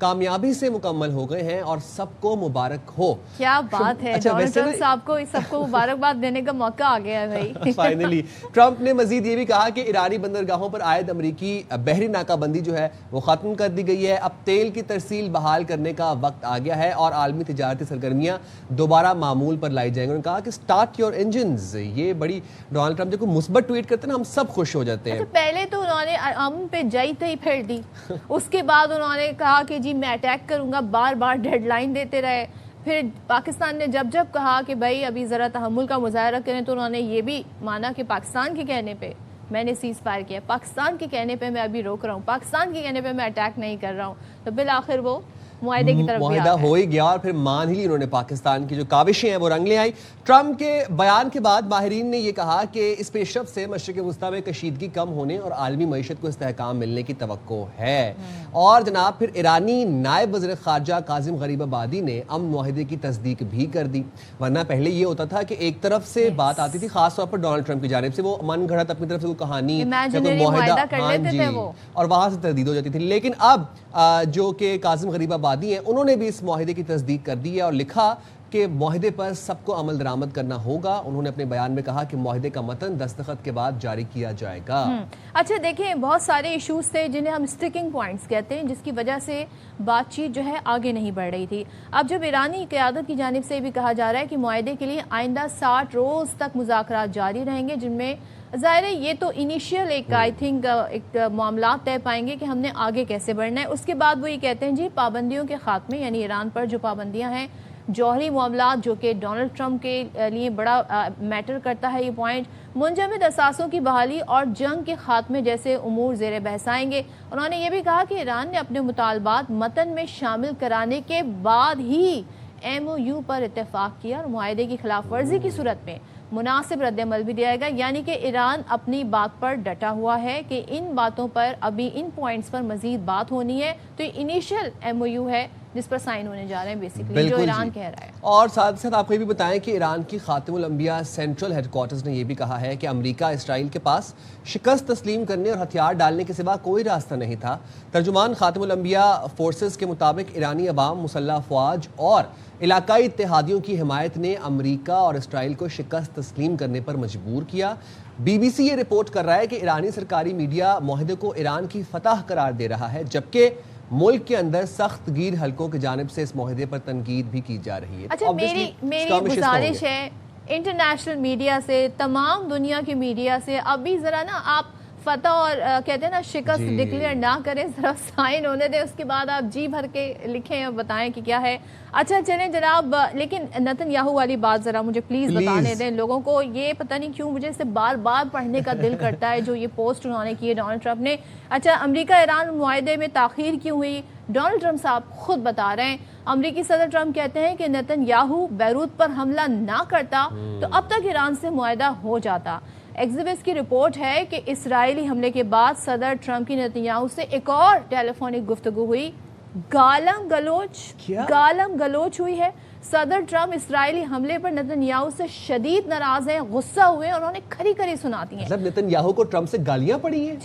کامیابی سے مکمل ہو گئے ہیں اور سب کو مبارک ہو. کیا بات ہے, ڈونلڈ ٹرمپ صاحب کو سب کو مبارکباد دینے کا موقع آ گیا ہے بھائی. فائنلی ٹرمپ نے مزید یہ بھی کہا کہ ایرانی بندرگاہوں پر عائد امریکی بحری ناکہ بندی جو ہے وہ ختم کر دی گئی ہے. اب تیل کی ترسیل بحال کرنے کا وقت آ گیا ہے اور عالمی تجارتی سرگرمیاں دوبارہ معمول پر لائی جائیں گے. انہوں نے کہا کہ اسٹارٹ یور انجنز. یہ بڑی ڈونلڈ ٹرمپ جو مثبت ٹویٹ کرتے ہیں نا, ہم سب خوش ہو جاتے ہیں. پہلے تو انہوں نے امن پہ جئی تھی پھیر دی, اس کے بعد انہوں نے کہا کہ جی میں اٹیک کروں گا, بار بار ڈیڈ لائن دیتے رہے. پھر پاکستان نے جب جب کہا کہ بھائی ابھی ذرا تحمل کا مظاہرہ کریں تو انہوں نے یہ بھی مانا کہ پاکستان کے کہنے پہ میں نے سیز فائر کیا, پاکستان کے کہنے پہ میں ابھی روک رہا ہوں, پاکستان کے کہنے پہ میں اٹیک نہیں کر رہا ہوں. تو بالآخر وہ معاہدے کی طرف معاہدہ ہو ہی گیا اور پھر مان ہی لی انہوں نے پاکستان کی جو کاوشیں ہیں وہ رنگ لے آئی. ٹرمپ کے بیان کے بعد ماہرین نے یہ کہا کہ اس پیش رفت سے مشرق وسطیٰ میں کشیدگی کم ہونے اور عالمی معیشت کو استحکام ملنے کی توقع ہے. اور جناب پھر ایرانی نائب وزیر خارجہ کاظم غریب آبادی نے امن معاہدے کی تصدیق بھی کر دی. ورنہ پہلے یہ ہوتا تھا کہ ایک طرف سے بات آتی تھی, خاص طور پر ڈونلڈ ٹرمپ کی جانب سے, وہ من گھڑت اپنی طرف سے کوئی کہانی یا کوئی معاہدہ کر لیتے تھے وہ, اور وہاں سے تردید ہو جاتی تھی. لیکن اب جو کہ کاظم غریب آبادی ہیں, انہوں نے بھی اس معاہدے کی تصدیق کر دی ہے اور لکھا کہ معاہدے پر سب کو عمل درآمد کرنا ہوگا. انہوں نے اپنے بیان میں کہا کہ معاہدے کا متن دستخط کے بعد جاری کیا جائے گا. اچھا دیکھیں, بہت سارے ایشوز تھے جنہیں ہم اسٹکنگ پوائنٹس کہتے ہیں, جس کی وجہ سے بات چیت جو ہے آگے نہیں بڑھ رہی تھی. اب جب ایرانی قیادت کی جانب سے بھی کہا جا رہا ہے کہ معاہدے کے لیے آئندہ 60 روز تک مذاکرات جاری رہیں گے, جن میں ظاہر ہے یہ تو انیشیل ایک آئی تھنک ایک معاملات طے پائیں گے کہ ہم نے آگے کیسے بڑھنا ہے. اس کے بعد وہ یہ کہتے ہیں جی پابندیوں کے خاتمے, یعنی ایران پر جو پابندیاں ہیں, جوہری معاملات جو کہ ڈونلڈ ٹرمپ کے لیے بڑا میٹر کرتا ہے یہ پوائنٹ, منجمد اثاثوں کی بحالی اور جنگ کے خاتمے جیسے امور زیر بحث آئیں گے. انہوں نے یہ بھی کہا کہ ایران نے اپنے مطالبات متن میں شامل کرانے کے بعد ہی MOU پر اتفاق کیا اور معاہدے کی خلاف ورزی کی صورت میں مناسب رد عمل بھی دیا گا. یعنی کہ ایران اپنی بات پر ڈٹا ہوا ہے کہ ان باتوں پر ابھی ان پوائنٹس پر مزید بات ہونی ہے. تو یہ انیشل MOU ہے جس پر سائن ہونے جا رہے ہیں بیسیکلی, جو ایران کہہ رہا ہے. اور ساتھ ساتھ آپ کو یہ بھی بتائیں کہ ایران کی خاتم الانبیاء سینٹرل ہیڈ کوارٹرز نے یہ بھی کہا ہے کہ امریکہ اسرائیل کے پاس شکست تسلیم کرنے اور ہتھیار ڈالنے کے سوا کوئی راستہ نہیں تھا. ترجمان خاتم الانبیاء فورسز کے مطابق ایرانی عوام, مسلح افواج اور علاقائی اتحادیوں کی حمایت نے امریکہ اور اسرائیل کو شکست تسلیم کرنے پر مجبور کیا. BBC یہ رپورٹ کر رہا ہے کہ ایرانی سرکاری میڈیا معاہدے کو ایران کی فتح قرار دے رہا ہے, جبکہ ملک کے اندر سخت گیر حلقوں کی جانب سے اس معاہدے پر تنقید بھی کی جا رہی ہے. اچھا میری گزارش ہے انٹرنیشنل میڈیا سے, تمام دنیا کی میڈیا سے, ابھی ذرا نا آپ فتح اور کہتے ہیں نا شکست ڈکلیئر نہ کریں, ذرا سائن ہونے دیں, اس کے بعد آپ جی بھر کے لکھیں اور بتائیں کہ کیا ہے. اچھا چلیں جناب, لیکن نتن یاہو والی بات ذرا مجھے پلیز بتانے دیں. لوگوں کو یہ پتہ نہیں کیوں مجھے اسے بار بار پڑھنے کا دل کرتا ہے جو یہ پوسٹ انہوں نے کی ہے ڈونلڈ ٹرمپ نے. اچھا امریکہ ایران معاہدے میں تاخیر کیوں ہوئی, ڈونلڈ ٹرمپ صاحب خود بتا رہے ہیں. امریکی صدر ٹرمپ کہتے ہیں کہ نتن یاہو بیروت پر حملہ نہ کرتا تو اب تک ایران سے معاہدہ ہو جاتا. ایگزیبس کی رپورٹ ہے کہ اسرائیلی حملے کے بعد صدر ٹرمپ کی نتن یاہو سے ایک اور ٹیلی فونک گفتگو ہوئی, گالم گلوچ ہوئی ہے. صدر ٹرمپ اسرائیلی حملے پر نتن یاہو سے شدید ناراض ہیں, غصہ ہوئے, انہوں نے کھری کھری سناتی ہیں. مطلب نتن یاہو کو ٹرمپ سے گالیاں پڑی ہیں.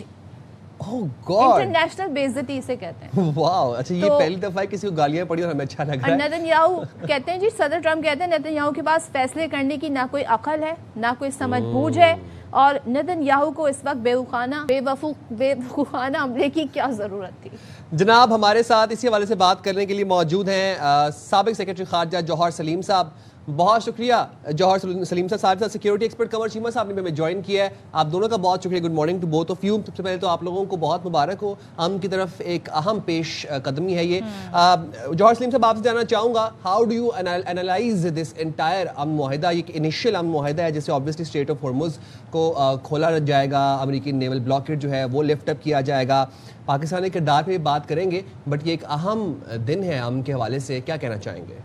انٹرنیشنل بے عزتی اسے کہتے ہیں. واو, اچھا یہ پہلی دفعہ ہے کسی کو گالیاں پڑی اور ہمیں اچھا لگ رہا ہے. نتن یاہو کہتے ہیں جی, صدر ٹرمپ کہتے ہیں نتن یاہو کے پاس فیصلے کرنے کی نہ کوئی عقل ہے نہ کوئی سمجھ بوجھ ہے, اور نتن یاہو کو اس وقت بے وقوفانہ حملے کی کیا ضرورت تھی. جناب ہمارے ساتھ اسی حوالے سے بات کرنے کے لیے موجود ہیں سابق سیکرٹری خارجہ جوہر سلیم صاحب. بہت شکریہ جوہر سلیم صاحب سیکیورٹی ایکسپرٹ قمر چیمہ صاحب نے ہمیں جوائن کیا ہے. آپ دونوں کا بہت شکریہ. Good morning to both of you. سب سے پہلے تو آپ لوگوں کو بہت مبارک ہو, امن کی طرف ایک اہم پیش قدمی ہے یہ. جوہر سلیم صاحب آپ سے جاننا چاہوں گا, how do you analyze this entire امن معاہدہ. یہ انیشیل امن معاہدہ ہے جیسے آبویسلی اسٹریٹ آف ہارمز کو کھولا جائے گا, امریکی نیول بلاکیڈ جو ہے وہ لفٹ اپ کیا جائے گا, پاکستان کے کردار پہ بات کریں گے, بٹ یہ ایک اہم دن ہے امن کے حوالے سے, کیا کہنا چاہیں گے؟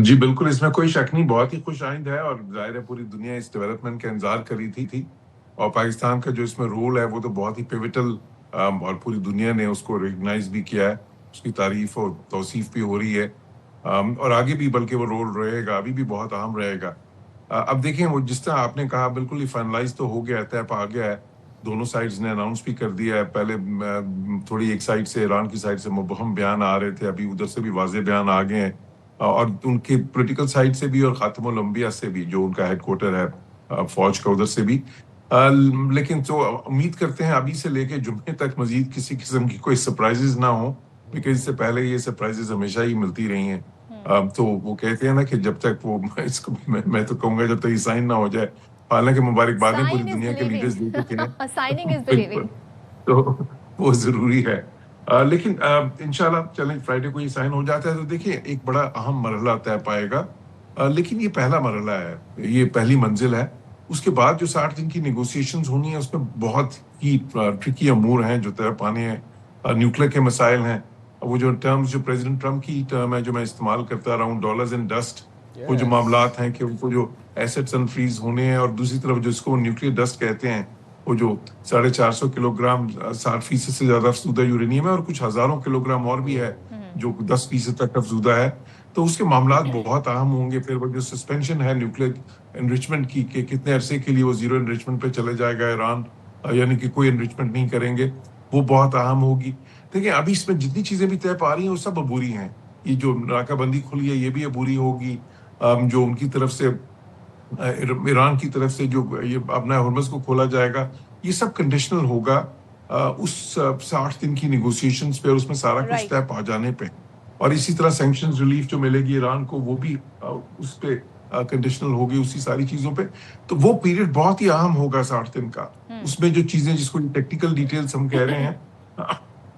جی بالکل, اس میں کوئی شک نہیں, بہت ہی خوش آئند ہے, اور ظاہر ہے پوری دنیا اس ڈیولپمنٹ کا انتظار کر رہی تھی, اور پاکستان کا جو اس میں رول ہے وہ تو بہت ہی پیوٹل, اور پوری دنیا نے اس کو ریکگنائز بھی کیا ہے, اس کی تعریف اور توصیف بھی ہو رہی ہے, اور آگے بھی بلکہ وہ رول رہے گا, ابھی بھی بہت اہم رہے گا. اب دیکھیں وہ جس طرح آپ نے کہا بالکل ہی فائنلائز تو ہو گیا, طے پا گیا ہے. دونوں سائڈز نے اناؤنس بھی کر دیا ہے. پہلے تھوڑی ایک سائڈ سے ایران کی سائڈ سے مبہم بیان آ رہے تھے, ابھی ادھر سے بھی واضح بیان آ گئے ہیں, اور ان کی پولیٹیکل سائڈ سے بھی اور خاتم الانبیاء سے بھی جو ان کا ہیڈ کوارٹر ہے فوج کا ادھر سے بھی. لیکن تو امید کرتے ہیں ابھی سے لے کے جمعے تک مزید کسی قسم کی کوئی سرپرائزز نہ ہوں, کیونکہ اس سے پہلے یہ سرپرائزز ہمیشہ ہی ملتی رہی ہیں. تو وہ کہتے ہیں نا کہ جب تک وہ اس کو میں تو کہوں گا جب تک یہ سائن نہ ہو جائے, حالانکہ مبارکبادیں پوری دنیا کے لیڈرز دے چکے ہیں, سائننگ از بلیونگ, تو وہ ضروری ہے. لیکن انشاءاللہ چلیں فرائیڈے کو یہ سائن ہو جاتا ہے تو دیکھیں ایک بڑا اہم مرحلہ طے پائے گا. لیکن یہ پہلا مرحلہ ہے, یہ پہلی منزل ہے. اس کے بعد جو 60 دن کی نیگوسیشنز ہونی ہیں اس میں بہت ہی ٹرکی امور ہیں جو طے پانے ہیں. نیوکلیر کے مسائل ہیں, وہ جو ٹرمز جو پریزیڈنٹ ٹرمپ کی ٹرم ہے جو میں استعمال کرتا رہا ہوں, ڈالرز اینڈ ڈسٹ, وہ جو معاملات ہیں کہ ان کو جو ایسٹس انفریز ہونے ہیں, اور دوسری طرف جو اس کو نیوکلیر ڈسٹ کہتے ہیں, وہ جو 450 کلو گرام 60% سے زیادہ افزودہ یورینیم ہے, اور کچھ ہزاروں کلو گرام اور بھی ہے جو 10% تک افزودہ ہے. تو اس کے معاملات بہت اہم ہوں گے. پھر وہ جو سسپینشن ہے نیوکلیر انریچمنٹ کی کہ کتنے عرصے کے لیے وہ زیرو انریچمنٹ پہ چلے جائے گا ایران, یعنی کہ کوئی انریچمنٹ نہیں کریں گے, وہ بہت اہم ہوگی. دیکھیں ابھی اس میں جتنی چیزیں بھی طے پا رہی ہیں وہ سب عبوری ہیں. یہ جو ناکہ بندی کھلی ہے یہ بھی عبوری ہوگی. جو ان کی طرف سے ایران کی طرف سے جو یہ اپنا ہرمز کو کھولا جائے گا, یہ سب کنڈیشنل ہوگا اس 60 دن کی نیگوسیشنز پہ, اور اس میں سارا کچھ طے پا جانے پہ. اور اسی طرح سینکشنز ریلیف جو ملے گی ایران کو وہ بھی اس پہ کنڈیشنل ہوگی, اسی ساری چیزوں پہ. تو وہ پیریڈ بہت ہی اہم ہوگا 60 دن کا. اس میں جو چیزیں جس کو ٹیکنیکل ڈیٹیلز ہم کہہ رہے ہیں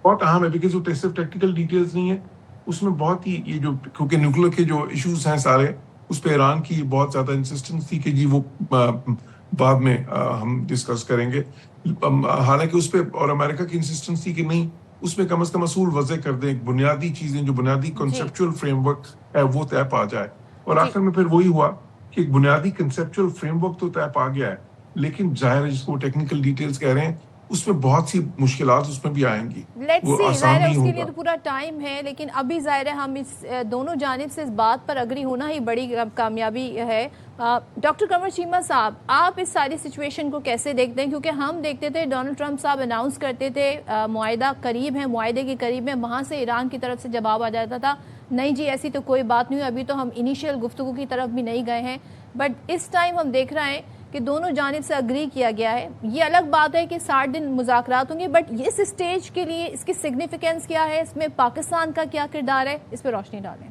بہت اہم ہے, بیکاز وہ صرف ٹیکنیکل ڈیٹیلز نہیں ہے, اس میں بہت ہی یہ جو کیونکہ نیوکلیر کے جو ایشوز ہیں سارے, اس پہ ایران کی بہت زیادہ انسسٹنس تھی کہ جی وہ بعد میں ہم ڈسکس کریں گے. حالانکہ اس پہ اور امریکہ کی انسسٹنس تھی کہ نہیں, اس میں کم از کم اصول وضع کر دیں, بنیادی چیزیں جو بنیادی کنسپچول فریم ورک ہے وہ طے پا جائے. اور آخر میں پھر وہی ہوا کہ ایک بنیادی کنسپچول فریم ورک تو طے پا گیا ہے, لیکن ظاہر ہے جس کو ٹیکنیکل ڈیٹیلز کہہ رہے ہیں اس میں بہت سی مشکلات اس میں بھی آئیں گی. لیٹس سی, ظاہر ہے اس کے لیے تو پورا ٹائم ہے, لیکن ابھی ظاہر ہے ہم اس دونوں جانب سے اس بات پر اگری ہونا ہی بڑی کامیابی ہے. ڈاکٹر قمر چیمہ صاحب, آپ اس ساری سچویشن کو کیسے دیکھتے ہیں؟ کیونکہ ہم دیکھتے تھے ڈونلڈ ٹرمپ صاحب اناؤنس کرتے تھے معاہدہ قریب ہے, معاہدے کے قریب ہے, وہاں سے ایران کی طرف سے جواب آ جاتا تھا نہیں جی ایسی تو کوئی بات نہیں, ابھی تو ہم انیشیل گفتگو کی طرف بھی نہیں گئے ہیں. بٹ اس ٹائم ہم دیکھ رہے ہیں کہ دونوں جانب سے اگری کیا گیا ہے. یہ الگ بات ہے کہ 60 دن مذاکرات ہوں گے, بٹ اس اسٹیج کے لیے اس کی سگنیفیکنس کیا ہے, اس میں پاکستان کا کیا کردار ہے, اس پہ روشنی ڈالیں.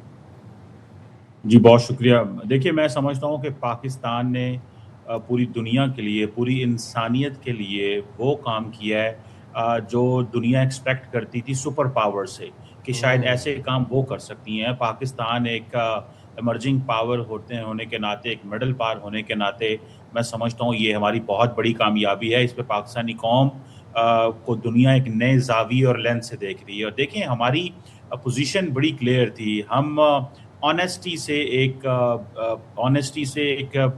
جی بہت شکریہ. دیکھیے میں سمجھتا ہوں کہ پاکستان نے پوری دنیا کے لیے, پوری انسانیت کے لیے وہ کام کیا ہے جو دنیا ایکسپیکٹ کرتی تھی سپر پاور سے, کہ شاید ایسے کام وہ کر سکتی ہیں. پاکستان ایک ایمرجنگ پاور ہونے کے ناطے, ایک مڈل پاور ہونے کے ناطے میں سمجھتا ہوں یہ ہماری بہت بڑی کامیابی ہے. اس پہ پاکستانی قوم کو دنیا ایک نئے زاویے اور لینس سے دیکھ رہی ہے. اور دیکھیں ہماری پوزیشن بڑی کلیئر تھی. ہم آنیسٹی سے ایک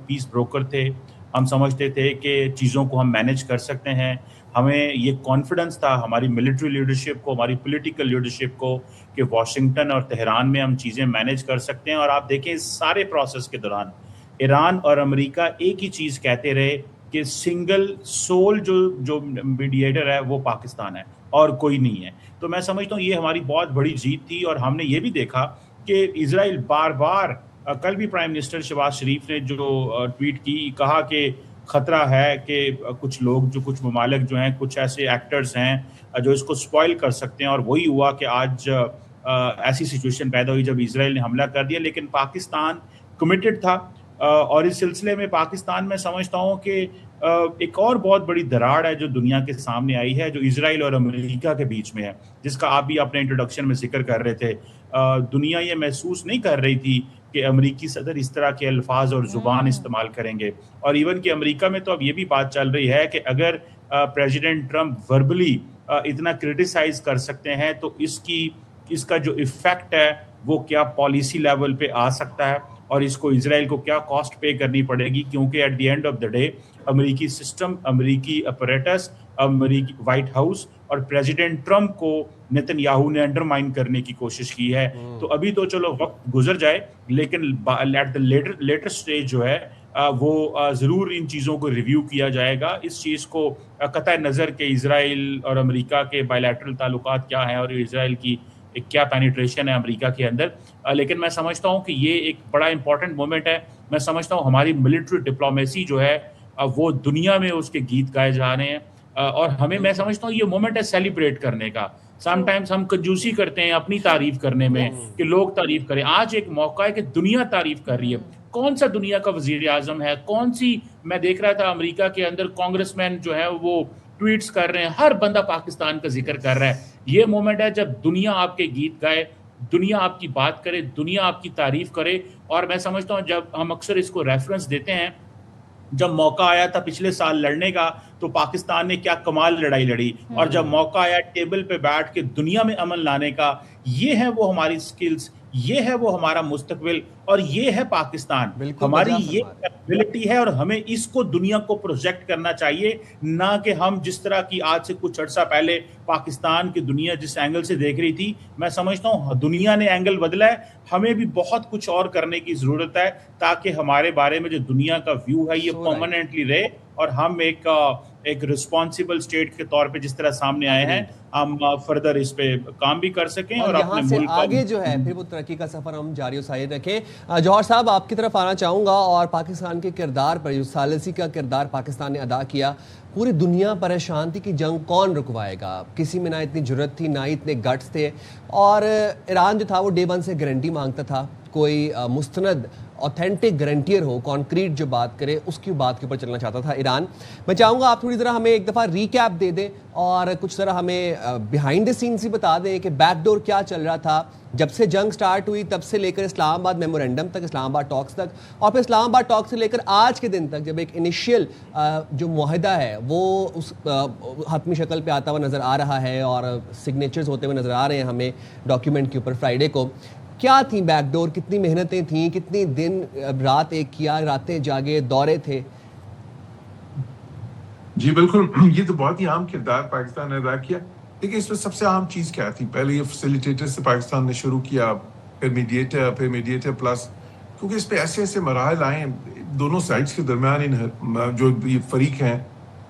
پیس بروکر تھے. ہم سمجھتے تھے کہ چیزوں کو ہم مینیج کر سکتے ہیں. ہمیں یہ کانفیڈنس تھا ہماری ملٹری لیڈرشپ کو, ہماری پولیٹیکل لیڈرشپ کو, کہ واشنگٹن اور تہران میں ہم چیزیں مینیج کر سکتے ہیں. اور آپ دیکھیں اس سارے پروسیس کے دوران ایران اور امریکہ ایک ہی چیز کہتے رہے کہ سنگل سول جو میڈیٹر ہے وہ پاکستان ہے اور کوئی نہیں ہے. تو میں سمجھتا ہوں یہ ہماری بہت بڑی جیت تھی. اور ہم نے یہ بھی دیکھا کہ اسرائیل بار بار, کل بھی پرائم منسٹر شہباز شریف نے جو ٹویٹ کی, کہا کہ خطرہ ہے کہ کچھ لوگ کچھ ممالک جو ہیں, کچھ ایسے ایکٹرز ہیں جو اس کو سپوائل کر سکتے ہیں. اور وہی ہوا کہ آج ایسی سچویشن پیدا ہوئی جب اسرائیل نے حملہ کر دیا. لیکن پاکستان کمیٹڈ تھا, اور اس سلسلے میں پاکستان میں سمجھتا ہوں کہ ایک اور بہت بڑی دراڑ ہے جو دنیا کے سامنے آئی ہے, جو اسرائیل اور امریکہ کے بیچ میں ہے, جس کا آپ بھی اپنے انٹروڈکشن میں ذکر کر رہے تھے. دنیا یہ محسوس نہیں کر رہی تھی کہ امریکی صدر اس طرح کے الفاظ اور زبان استعمال کریں گے. اور ایون کہ امریکہ میں تو اب یہ بھی بات چل رہی ہے کہ اگر پریزیڈنٹ ٹرمپ وربلی اتنا کرٹیسائز کر سکتے ہیں تو اس کا جو ایفیکٹ ہے وہ کیا پالیسی لیول پہ آ سکتا ہے, اور اس کو اسرائیل کو کیا کاسٹ پے کرنی پڑے گی. کیونکہ at the end of the day امریکی سسٹم, امریکی اپریٹس, امریکی وائٹ ہاؤس اور پریزیڈنٹ ٹرمپ کو نیتن یاہو نے انڈرمائن کرنے کی کوشش کی ہے. تو ابھی تو چلو وقت گزر جائے, لیکن ایٹ دا لیٹر سٹیج جو ہے وہ ضرور ان چیزوں کو ریویو کیا جائے گا. اس چیز کو قطع نظر کہ اسرائیل اور امریکہ کے بائیلیٹرل تعلقات کیا ہیں اور اسرائیل کی کیا پینیٹریشن ہے امریکہ کے اندر, لیکن میں سمجھتا ہوں کہ یہ ایک بڑا امپورٹنٹ مومنٹ ہے. میں سمجھتا ہوں ہماری ملٹری ڈپلومیسی جو ہے وہ دنیا میں اس کے گیت گائے جا رہے ہیں, اور ہمیں, میں سمجھتا ہوں یہ مومنٹ ہے سیلیبریٹ کرنے کا. سم ٹائمز ہم کنجوسی کرتے ہیں اپنی تعریف کرنے میں کہ لوگ تعریف کریں. آج ایک موقع ہے کہ دنیا تعریف کر رہی ہے. کون سا دنیا کا وزیر اعظم ہے, کون سی, میں دیکھ رہا تھا امریکہ کے اندر کانگریس مین جو ہے وہ ٹویٹس کر رہے ہیں, ہر بندہ پاکستان کا ذکر کر رہا ہے. یہ مومنٹ ہے جب دنیا آپ کے گیت گائے, دنیا آپ کی بات کرے, دنیا آپ کی تعریف کرے. اور میں سمجھتا ہوں جب ہم اکثر اس کو ریفرنس دیتے ہیں, جب موقع آیا تھا پچھلے سال لڑنے کا تو پاکستان نے کیا کمال لڑائی لڑی, اور جب موقع آیا ٹیبل پہ بیٹھ کے دنیا میں امن لانے کا, یہ ہے وہ ہماری سکلز, یہ ہے وہ ہمارا مستقبل, اور یہ ہے پاکستان. ہماری یہ کیپبلٹی ہے اور ہمیں اس کو دنیا کو پروجیکٹ کرنا چاہیے, نہ کہ ہم جس طرح کی آج سے کچھ عرصہ پہلے پاکستان کی دنیا جس اینگل سے دیکھ رہی تھی. میں سمجھتا ہوں دنیا نے اینگل بدلا ہے, ہمیں بھی بہت کچھ اور کرنے کی ضرورت ہے تاکہ ہمارے بارے میں جو دنیا کا ویو ہے یہ پرماننٹلی رہے, اور ہم ایک رسپانسیبل اسٹیٹ کے طور پہ جس طرح سامنے آئے ہیں ہم فردر اس پہ کام بھی کر سکیں اور اپنے ملک آگے جو ہے پھر وہ ترقی کا سفر ہم جاری و ساری رکھیں. جوہر صاحب آپ کی طرف آنا چاہوں گا, اور پاکستان کے کردار پر, جو ثالثی کا کردار پاکستان نے ادا کیا, پوری دنیا پریشان تھی کہ جنگ کون رکوائے گا. کسی میں نہ اتنی جرت تھی, نہ اتنے گٹس تھے, اور ایران جو تھا وہ ڈے ون سے گارنٹی مانگتا تھا. کوئی مستند اوتھینٹک گارنٹیئر ہو, کانکریٹ جو بات کرے, اس کی بات کے اوپر چلنا چاہتا تھا ایران. میں چاہوں گا آپ تھوڑی ذرا ہمیں ایک دفعہ ریکیپ دے دیں اور کچھ ذرا ہمیں بیہائنڈ دا سینس ہی بتا دیں کہ بیک ڈور کیا چل رہا تھا جب سے جنگ سٹارٹ ہوئی, تب سے لے کر اسلام آباد میمورینڈم تک, اسلام آباد ٹاکس تک, اور پھر اسلام آباد ٹاکس سے لے کر آج کے دن تک, جب ایک انیشیل جو معاہدہ ہے وہ اس حتمی شکل پہ آتا ہوا نظر آ رہا ہے اور سگنیچرز ہوتے ہوئے نظر آ رہے ہیں ہمیں ڈاکیومنٹ کے اوپر فرائیڈے کو. کیا تھیں بیک ڈور, کتنی محنتیں تھیں, کتنی دن رات ایک کیا, راتیں جاگے, دورے تھے؟ جی بالکل, یہ تو بہت ہی عام کردار پاکستان نے ادا کیا. دیکھیں اس میں سب سے عام چیز کیا تھی, پہلے یہ فیسیلیٹیٹر سے پاکستان نے شروع کیا, پھر میڈیٹر پلس, کیونکہ اس پہ ایسے ایسے مراحل آئے دونوں سائڈز کے درمیان. جو یہ فریق ہیں,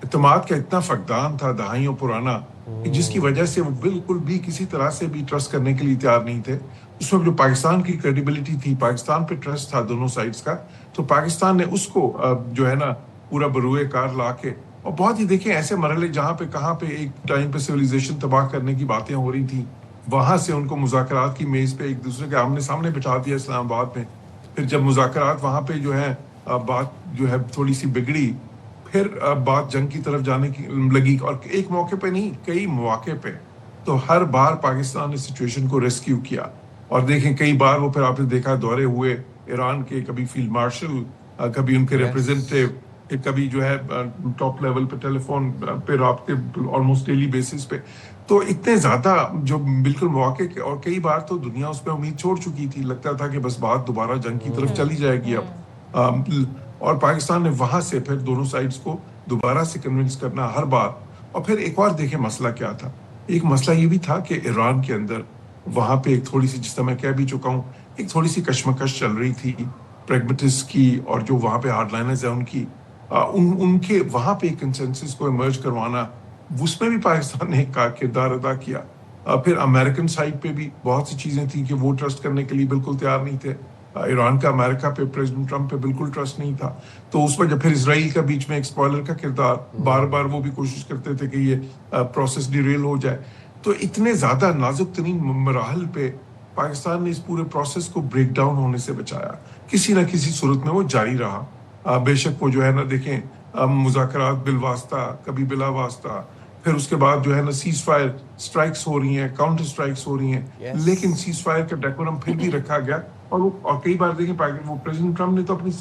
اعتماد کا اتنا فقدان تھا دہائیوں پرانا, جس کی وجہ سے وہ بالکل بھی کسی طرح سے بھی ٹرسٹ کرنے کے لیے تیار نہیں تھے. اس میں جو پاکستان کی کریڈیبلٹی تھی, پاکستان پہ ٹرسٹ تھا دونوں سائڈز کا, تو پاکستان نے اس کو جو ہے نا پورا بروئے کار لا کے, اور بہت ہی دیکھیں ایسے مرحلے جہاں پہ کہاں پہ ایک ٹائم پہ سویلائزیشن تباہ کرنے کی باتیں ہو رہی تھیں, وہاں سے ان کو مذاکرات کی میز پہ ایک دوسرے کے آمنے سامنے بٹھا دیا اسلام آباد میں. پھر جب مذاکرات وہاں پہ جو ہے بات جو ہے تھوڑی سی بگڑی, پھر بات جنگ کی طرف جانے کی لگی, اور ایک موقع پہ نہیں کئی مواقع پہ, تو ہر بار پاکستان نے سچویشن کو ریسکیو کیا. اور دیکھیں کئی بار وہ پھر آپ نے دیکھا دورے ہوئے ایران کے, کبھی فیلڈ مارشل, کبھی ان کے ریپریزنٹیو, کبھی جو ہے ٹاپ لیول پہ ٹیلی فون پہ رابطے آلموسٹ ڈیلی بیسس پہ. تو اتنے زیادہ جو بالکل مواقع کے, اور کئی بار تو دنیا اس پہ امید چھوڑ چکی تھی, لگتا تھا کہ بس بات دوبارہ جنگ کی طرف چلی جائے گی اب, اور پاکستان نے وہاں سے پھر دونوں سائڈز کو دوبارہ سے کنونس کرنا ہر بار. اور پھر ایک اور دیکھیں مسئلہ کیا تھا, ایک مسئلہ یہ بھی تھا کہ ایران کے اندر وہاں پہ ایک تھوڑی سی, جس طرح میں کہہ بھی چکا ہوں, ایک تھوڑی سی کشمکش چل رہی تھی پریگمیٹسٹ کی, اور جو وہاں پہ ہارڈ لائنرز ہیں ان کی, ان کے وہاں پہ ایک کنسنسس کو ایمرج کروانا, اس میں بھی پاکستان نے ایک کردار ادا کیا. پھر امریکن سائڈ پہ بھی بہت سی چیزیں تھیں کہ وہ ٹرسٹ کرنے کے لیے بالکل تیار نہیں تھے. ایران کا امریکہ پہ, پریزیڈنٹ ٹرمپ پہ بالکل ٹرسٹ نہیں تھا. تو اس وجہ پھر اسرائیل کا بیچ میں ایک اسپوائلر کا کردار, بار بار وہ بھی کوشش کرتے تھے کہ یہ پروسیس ڈیریل ہو جائے. تو اتنے زیادہ نازک ترین مراحل پہ پاکستان نے اس پورے پروسیس کو بریک ڈاؤن ہونے سے بچایا. کسی نہ کسی صورت میں وہ جاری رہا. بے شک وہ جو ہے نا دیکھیں مذاکرات بالواسطہ, کبھی بلا واسطہ, پھر اس کے بعد جو ہے نا سیز فائر سٹرائکس ہو رہی ہیں, کاؤنٹر سٹرائکس ہو رہی ہیں, لیکن سیز فائر کا ڈیکورم پھر بھی رکھا گیا. اور کئی بار دیکھیں وہ پریزیڈنٹ ٹرمپ نے تو اپنی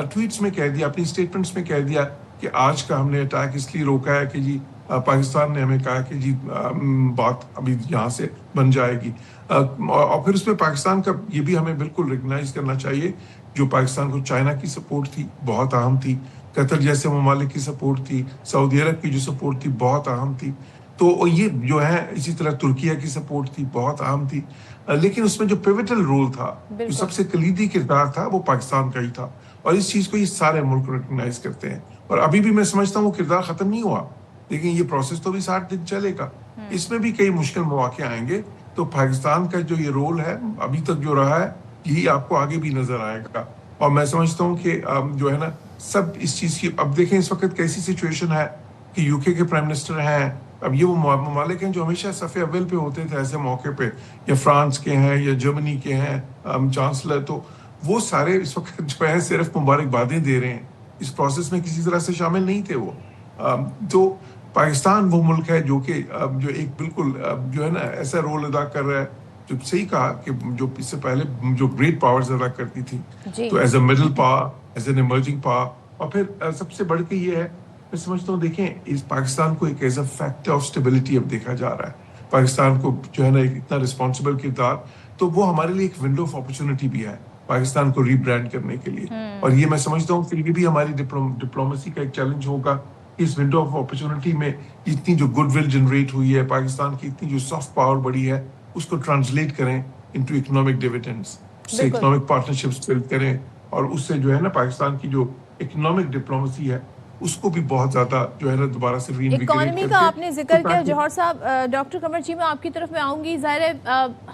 ٹویٹس میں کہہ دیا, اپنی اسٹیٹمنٹس میں کہہ دیا کہ آج کا ہم نے اٹیک اس لیے روکا ہے کہ جی پاکستان نے ہمیں کہا کہ جی بات ابھی یہاں سے بن جائے گی. اور پھر اس میں پاکستان کا یہ بھی ہمیں بالکل ریکگنائز کرنا چاہیے, جو پاکستان کو چائنا کی سپورٹ تھی بہت اہم تھی, قطر جیسے ممالک کی سپورٹ تھی, سعودی عرب کی جو سپورٹ تھی بہت اہم تھی, تو یہ جو ہے اسی طرح ترکیہ کی سپورٹ تھی بہت اہم تھی. لیکن اس میں جو پیوٹل رول تھا, جو سب سے کلیدی کردار تھا, وہ پاکستان کا ہی تھا. اور اس چیز کو یہ سارے ملک ریکگنائز کرتے ہیں. اور ابھی بھی میں سمجھتا ہوں وہ کردار ختم نہیں ہوا, لیکن یہ پروسیس تو بھی 60 دن چلے گا. اس میں بھی کئی مشکل مواقع آئیں گے. تو پاکستان کا جو یہ رول ہے ابھی تک جو رہا ہے یہی آپ کو آگے بھی نظر آئے گا. اور میں سمجھتا ہوں کہ جو ہے نا سب اس چیز کی, اب دیکھیں اس وقت کیسی سچویشن ہے کہ یو کے پرائم منسٹر ہیں, اب یہ وہ ممالک ہیں جو ہمیشہ صف اول پہ ہوتے تھے ایسے موقع پہ, یا فرانس کے ہیں یا جرمنی کے ہیں چانسلر, تو وہ سارے اس وقت جو ہے صرف مبارکبادیں دے رہے ہیں, اس پروسیس میں کسی طرح سے شامل نہیں تھے وہ. تو پاکستان وہ ملک ہے جو کہ جو ایک بالکل جو ہے نا ایسا رول ادا کر رہا ہے, جو صحیح کہا کہ جو اس سے پہلے جو گریٹ پاورز ادا کرتی تھی, تو as a middle power, as an emerging power. اور پھر سب سے بڑھ کے یہ ہے, میں سمجھتا ہوں دیکھیں اس پاکستان کو ایک as a factor of stability اب دیکھا جا رہا ہے. پاکستان کو جو ہے نا ایک اتنا رسپانسبل کردار, تو وہ ہمارے لیے ایک ونڈو آف اپرچونٹی بھی ہے پاکستان کو ری برانڈ کرنے کے لیے. اور یہ میں سمجھتا ہوں کہ یہ بھی ہماری ڈپلومیسی کا ایک چیلنج ہوگا. اس ونڈو آف اپرچونٹی میں اتنی جو گڈ ول جنریٹ ہوئی ہے, پاکستان کی اتنی جو سافٹ پاور بڑی ہے, اس کو ٹرانسلیٹ کریں انٹو اکنامک ڈیویڈنڈز, سے اکنامک پارٹنرشپس بلڈ کریں, اور اس سے جو ہے نا پاکستان کی جو اکنامک ڈپلومیسی ہے اس کو بھی بہت زیادہ جو ہے نا دوبارہ سے ری انویگیٹ کرتے. اکانومی کا آپ نے ذکر کیا جوہر صاحب. ڈاکٹر قمر جی میں آپ کی طرف میں آؤں گی. ظاہر ہے